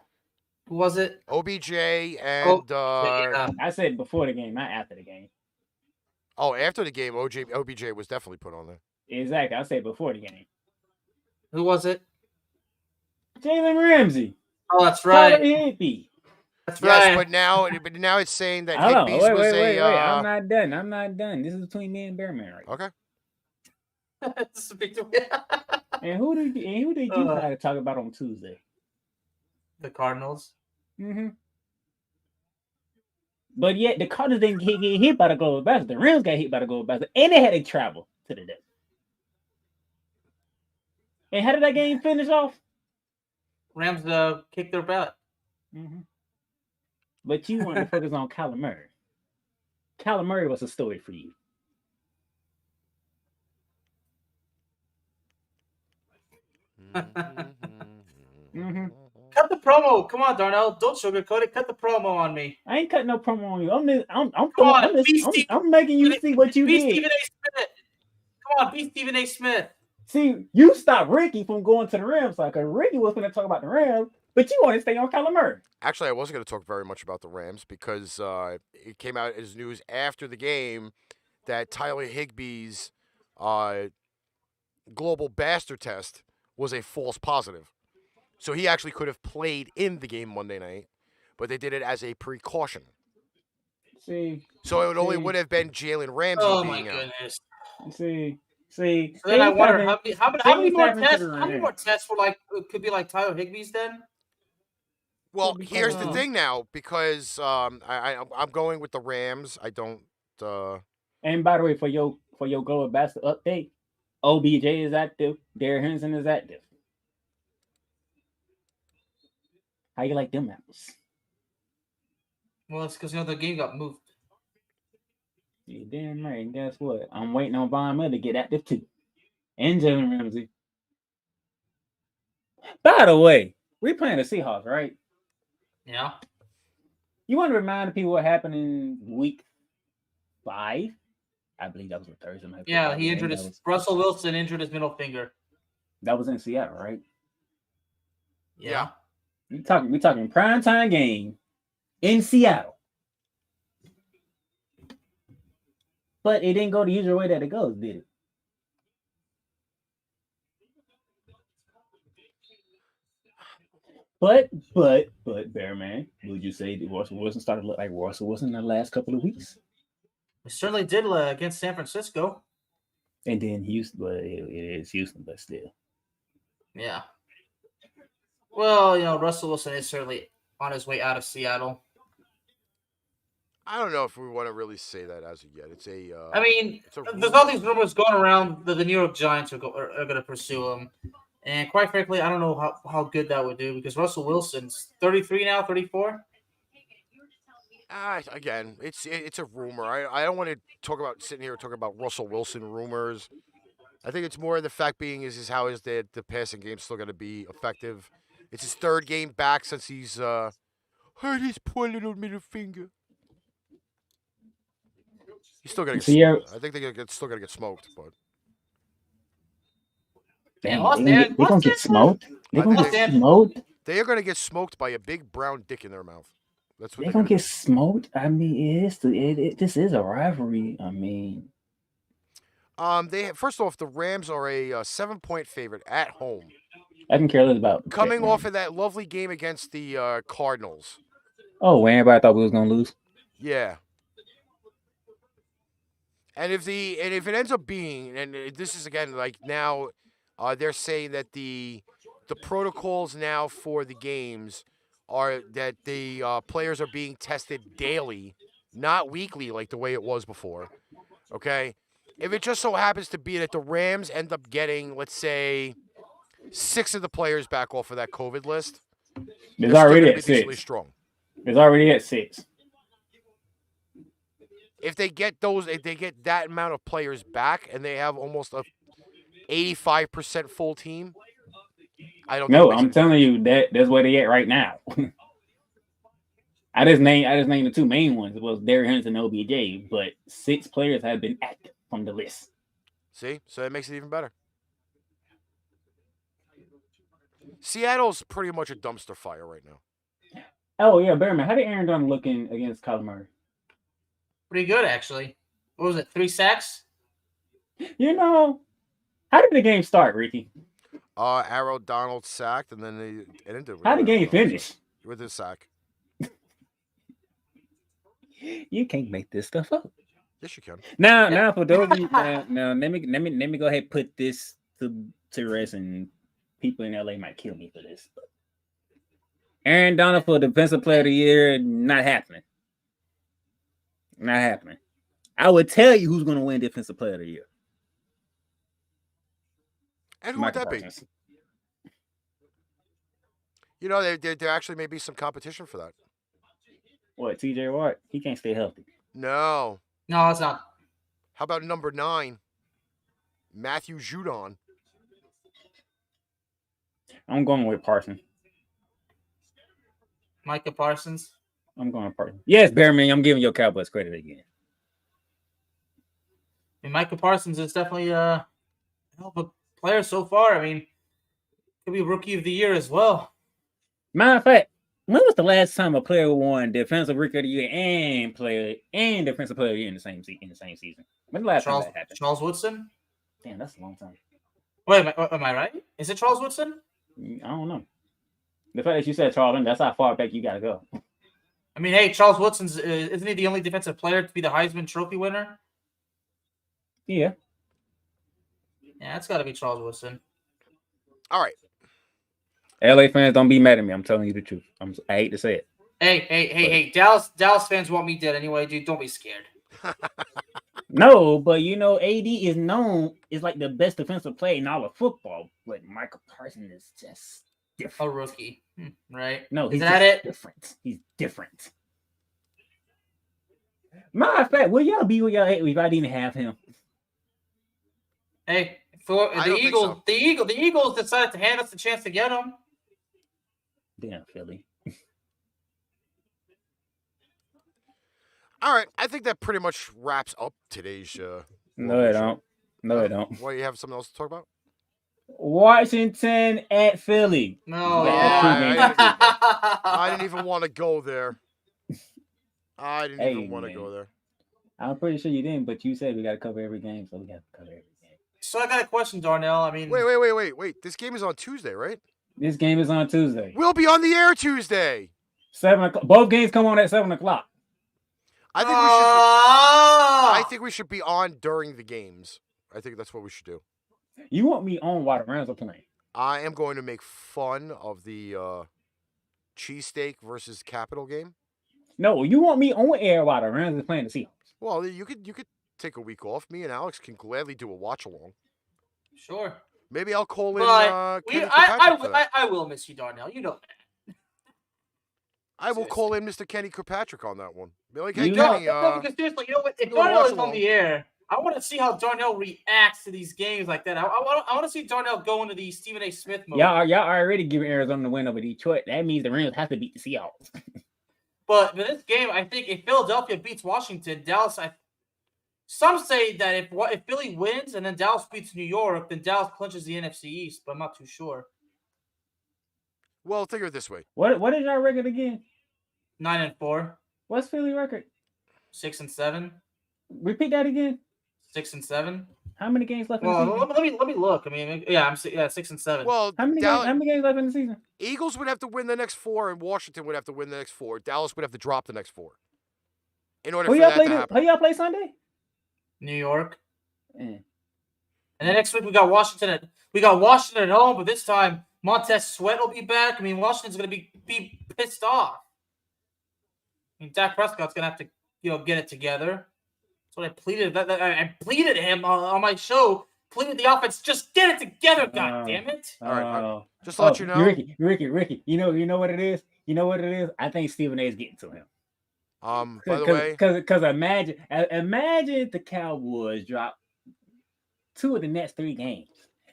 Who was it? OBJ and yeah. I said before the game, not after the game. Oh, after the game, OBJ was definitely put on there. Exactly. I said before the game. Who was it? Jalen Ramsey. Oh, that's right. That's Yes, right. but now it's saying that Hold on. Higbee's Wait, was wait, a. wait, wait. I'm not done. I'm not done. This is between me and Bearman right now. Okay. This is a big deal. And who did you try to talk about on Tuesday? The Cardinals. Mm-hmm. But yet the Cardinals didn't get hit by the global basket. The Rams got hit by the global basket, and they had to travel to the desert. And how did that game finish off? Rams kicked their butt. Mm-hmm. But you wanted to focus on Kyler Murray. Kyler Murray was a story for you. Mm-hmm. Cut the promo. Come on, Darnell. Don't sugarcoat it. Cut the promo on me. I ain't cutting no promo on you. I'm making you Stephen see what you Be did. Stephen A. Smith. Come on, be Stephen A. Smith. See, you stopped Ricky from going to the Rams, because Ricky was going to talk about the Rams, but you want to stay on Kyler Murray. Actually, I wasn't going to talk very much about the Rams because it came out as news after the game that Tyler Higbee's global bastard test was a false positive. So he actually could have played in the game Monday night, but they did it as a precaution. See. So it only would have been Jalen Ramsey being out. Goodness. See. So then I wonder how many more tests? How many more tests could be like Tyler Higbee's then? Well, here's the thing now, because I'm going with the Rams. I don't. And by the way, for your global basket update, OBJ is active. Derrick Henderson is active. How you like them apples? Well, it's because the game got moved. You damn right. And guess what? I'm waiting on Von Miller to get active too, and Jalen Ramsey. By the way, we playing the Seahawks, right? Yeah. You want to remind people what happened in week 5? I believe that was a Thursday night. Yeah, he injured Russell Wilson injured his middle finger. That was in Seattle, right? Yeah. We talking primetime game in Seattle. But it didn't go the usual way that it goes, did it? But Bearman, would you say that Russell Wilson started to look like Russell Wilson in the last couple of weeks? It certainly did against San Francisco. And then Houston, but it is Houston, but still. Yeah. Well, Russell Wilson is certainly on his way out of Seattle. I don't know if we want to really say that as of yet. It's a. There's all these rumors going around that the New York Giants are going to pursue him, and quite frankly, I don't know how good that would do because Russell Wilson's 33 now, 34. Again, it's a rumor. I don't want to sitting here talking about Russell Wilson rumors. I think it's more the fact being is how is the passing game still going to be effective? It's his third game back since he's hurt his poor little middle finger. He's still gonna get smoked. I think they're still gonna get smoked, but they're gonna get smoked. They're gonna get smoked. They are gonna get smoked by a big brown dick in their mouth. That's what they're gonna get smoked. I mean, this is a rivalry. I mean, first off, the Rams are a 7-point favorite at home. I can care less about coming off of that lovely game against the Cardinals. Oh, when everybody thought we was gonna lose. Yeah. And if it ends up being, and this is again like now, they're saying that the protocols now for the games are that the players are being tested daily, not weekly like the way it was before. Okay, if it just so happens to be that the Rams end up getting, let's say, 6 of the players back off of that COVID list, it's already at 6. Strong. It's already at 6. If they get that amount of players back and they have almost a 85% full team, I don't. No, I'm telling you that's where they at right now. I just named the 2 main ones. It was Derrick Henderson and OBJ, but 6 players have been active from the list. See, so that makes it even better. Seattle's pretty much a dumpster fire right now. Oh yeah, Bearman, how did Aaron Donald look against Kyler Murray? Pretty good, actually. What was it, 3 sacks? How did the game start, Ricky? Aaron Donald sacked, and then they ended. How did the game finish? With his sack. You can't make this stuff up. Yes, you can. Now for those of you, now let me go ahead and put this to rest, and people in LA might kill me for this. But Aaron Donald for Defensive Player of the Year, not happening. Not happening. I would tell you who's going to win Defensive Player of the Year. And who would that be? You know, there actually may be some competition for that. What, TJ Watt? He can't stay healthy. No. No, it's not. How about number 9? Matthew Judon. I'm going with Parsons. Micah Parsons. I'm going with Parsons. Yes, Bearman, I'm giving your Cowboys credit again. I mean, Micah Parsons is definitely a hell of a player so far. I mean, could be Rookie of the Year as well. Matter of fact, when was the last time a player won Defensive Rookie of the Year and Defensive Player of the Year in the same season? When the last time that happened? Charles Woodson? Damn, that's a long time. Wait, am I right? Is it Charles Woodson? I don't know. The fact that you said Charles, that's how far back you got to go. I mean, hey, Charles Woodson's isn't he the only defensive player to be the Heisman Trophy winner? Yeah. Yeah, it's got to be Charles Woodson. All right. LA fans, don't be mad at me. I'm telling you the truth. I hate to say it. Hey. Dallas fans want me dead anyway, dude. Don't be scared. No, but you know, AD is known as like the best defensive player in all of football. But Michael Parsons is just different. A rookie, right? No, he's different. He's different. Matter of fact, will y'all be where y'all at if I didn't have him? Hey, for the Eagles, so. the Eagles decided to hand us the chance to get him. Damn, Philly. All right, I think that pretty much wraps up today's. No, they don't. No, they don't. Why, you have something else to talk about? Washington at Philly. No, I didn't even want to go there. I didn't even want to go there. I'm pretty sure you didn't, but you said we got to cover every game, so we got to cover every game. So I got a question, Darnell. I mean, wait. This game is on Tuesday, right? This game is on Tuesday. We'll be on the air Tuesday. 7:00. Both games come on at 7:00. I think we should be on during the games. I think that's what we should do. You want me on while the Rams are playing? I am going to make fun of the cheesesteak versus Capital game. No, you want me on air while the Rams are playing the Seahawks. Well, you could take a week off. Me and Alex can gladly do a watch along. Sure. Maybe I'll call in. I will miss you, Darnell. You know that. I will call in Mr. Kenny Kirkpatrick on that one. Be like, hey, Kenny. Kenny. Because seriously, you know what? If Darnell is on the air, I want to see how Darnell reacts to these games like that. I want to see Darnell go into the Stephen A. Smith mode. Y'all already giving Arizona the win over Detroit. That means the Rams have to beat the Seahawks. But in this game, I think if Philadelphia beats Washington, Dallas. Some say that if Philly wins and then Dallas beats New York, then Dallas clinches the NFC East. But I'm not too sure. Well, think of it this way. What is our record again? 9-4. What's Philly record? 6-7. Repeat that again. 6-7. How many games left? Well, let me look. I mean, yeah, 6-7. Well, how many games left in the season? Eagles would have to win the next 4, and Washington would have to win the next 4. Dallas would have to drop the next 4. In order for that to happen. Who y'all play Sunday? New York. And then next week we got Washington at home, but this time Montez Sweat will be back. I mean, Washington's going to be pissed off. I mean, Dak Prescott's going to have to get it together. That's what I pleaded. I pleaded him on my show. Pleaded the offense, just get it together. God damn it! All right, just to let you know, Ricky. You know what it is. You know what it is. I think Stephen A. is getting to him. By the way, because imagine the Cowboys drop 2 of the next 3 games.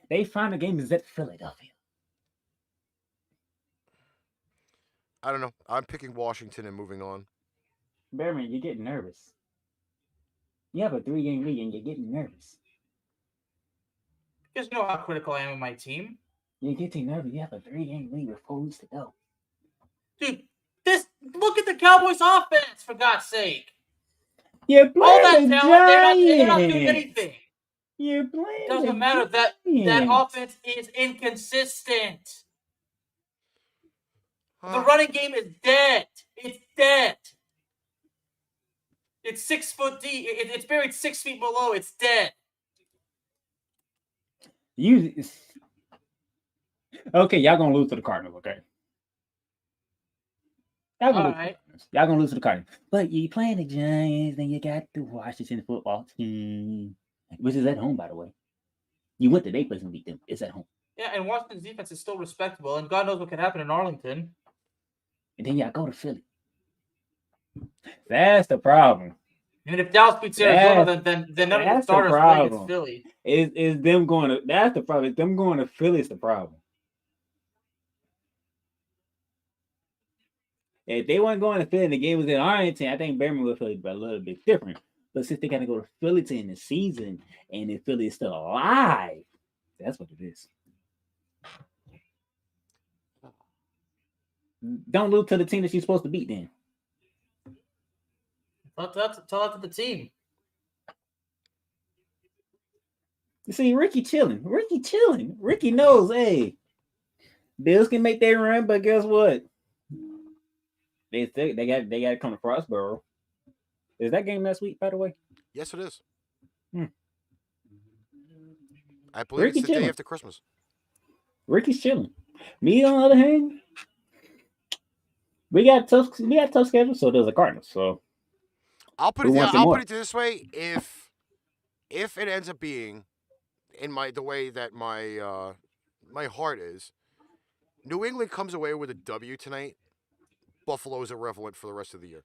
They find the game is at Philadelphia. I don't know. I'm picking Washington and moving on. Bearman, you're getting nervous. You have a 3-game lead and you're getting nervous. You guys know how critical I am of my team. You're getting nervous. You have a 3-game lead with 4 weeks to go. Dude, look at the Cowboys offense, for God's sake. You're playing all that talent, they're not doing anything. You're playing. It doesn't matter. That offense is inconsistent. The running game is dead. It's dead. It's 6 foot deep. It's buried 6 feet below. It's dead. Okay, y'all gonna lose to the Cardinals, okay? Y'all gonna All lose to the right. Cardinals. Y'all gonna lose to the Cardinals. But you playing the Giants, then you got the Washington football team, which is at home, by the way. You went to their place and beat them. It's at home. Yeah, and Washington's defense is still respectable, and God knows what could happen in Arlington. And then y'all go to Philly. That's the problem. And if Dallas beats Arizona, then none of the That's the starters play against problem. Philly. Is them going to? That's the problem. Them going to Philly is the problem. If they weren't going to Philly and the game was in Arlington, I think Birmingham would feel a little bit different. But since they got to go to Philly to end the season, and if Philly is still alive, that's what it is. Don't lose to the team that you're supposed to beat. Then Tell that to the team. you see, Ricky chilling. Ricky knows, hey, Bills can make their run, but guess what? They got to come to Frostboro. Is that game next week, by the way? Yes, it is. Hmm. I believe Ricky it's the day chilling. after Christmas. Ricky's chilling. Me, on the other hand, we got tough schedule, so does the Cardinals. So I'll put it this way: if it ends up being in the way that my heart is, New England comes away with a W tonight, Buffalo's irrelevant for the rest of the year.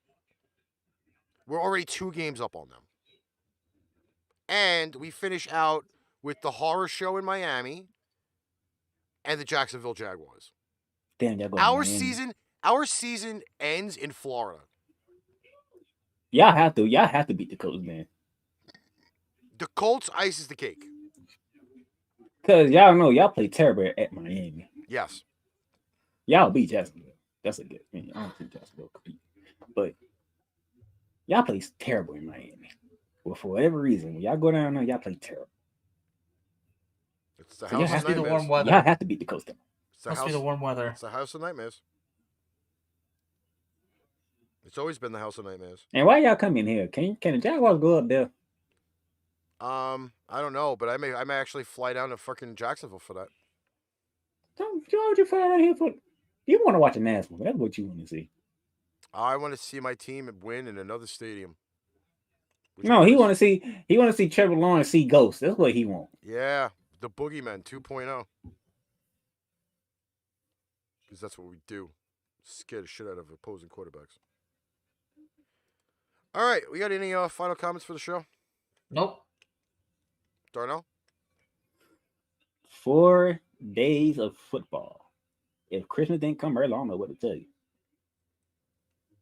We're already 2 games up on them, and we finish out with the horror show in Miami and the Jacksonville Jaguars. Damn, y'all Our season ends in Florida. Y'all have to beat the Colts, man. The Colts ices the cake. Cause y'all know y'all play terrible at Miami. Yes. Y'all beat Jacksonville. That's a good. I don't think Jacksonville could beat, but y'all play terrible in Miami. Well, for whatever reason, when y'all go down there, y'all play terrible. It's the So house Must of be the nightmares. warm weather. Y'all have to beat the Colts. Must be the warm weather. It's the house of nightmares. It's always been the house of nightmares. And why y'all come in here? Can the Jaguars go up there? I don't know, but I may actually fly down to fucking Jacksonville for that. Don't you fly out here for? You want to watch a NASCAR? That's what you want to see. I want to see my team win in another stadium. No, he want to see Trevor Lawrence see ghosts. That's what he want. Yeah, the Boogeyman 2.0. Because that's what we do. Scare the shit out of opposing quarterbacks. All right, we got any final comments for the show? Nope. Darnell? 4 days of football. If Christmas didn't come early, I don't know what to tell you.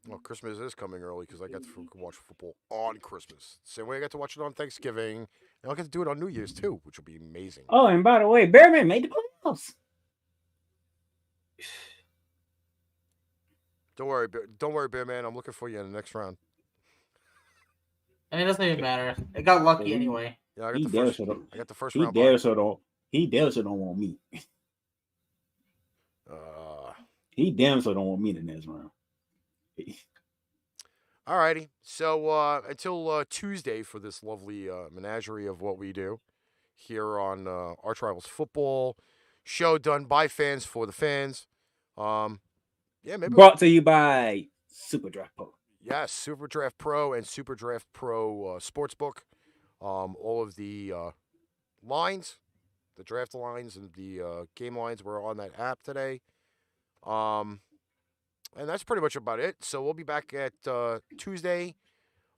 Well, Christmas is coming early because I got to watch football on Christmas. Same way I got to watch it on Thanksgiving. And I'll get to do it on New Year's, too, which will be amazing. Oh, and by the way, Bearman made the playoffs. Don't worry, Bear Man. I'm looking for you in the next round. And it doesn't even matter. It got lucky anyway. Yeah, I got the first round. He damn sure don't want me. He damn sure don't want me in the next round. Alrighty. So until Tuesday for this lovely menagerie of what we do here on ArchRivals Football, show done by fans for the fans. Yeah, maybe brought to you by Super Draft Pro. Yes, Super Draft Pro and Super Draft Pro Sportsbook. All of the lines, the draft lines and the game lines were on that app today. And that's pretty much about it. So we'll be back at Tuesday.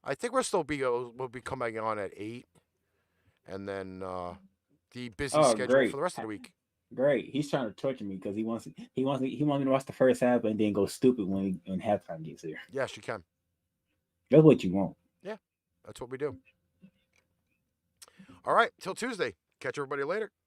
I think we'll be coming on at 8, and then the busy schedule for the rest of the week. Great. He's trying to torture me because he wants me to watch the first half and then go stupid when halftime gets here. Yes, you can. That's what you want. Yeah, that's what we do. All right, till Tuesday. Catch everybody later.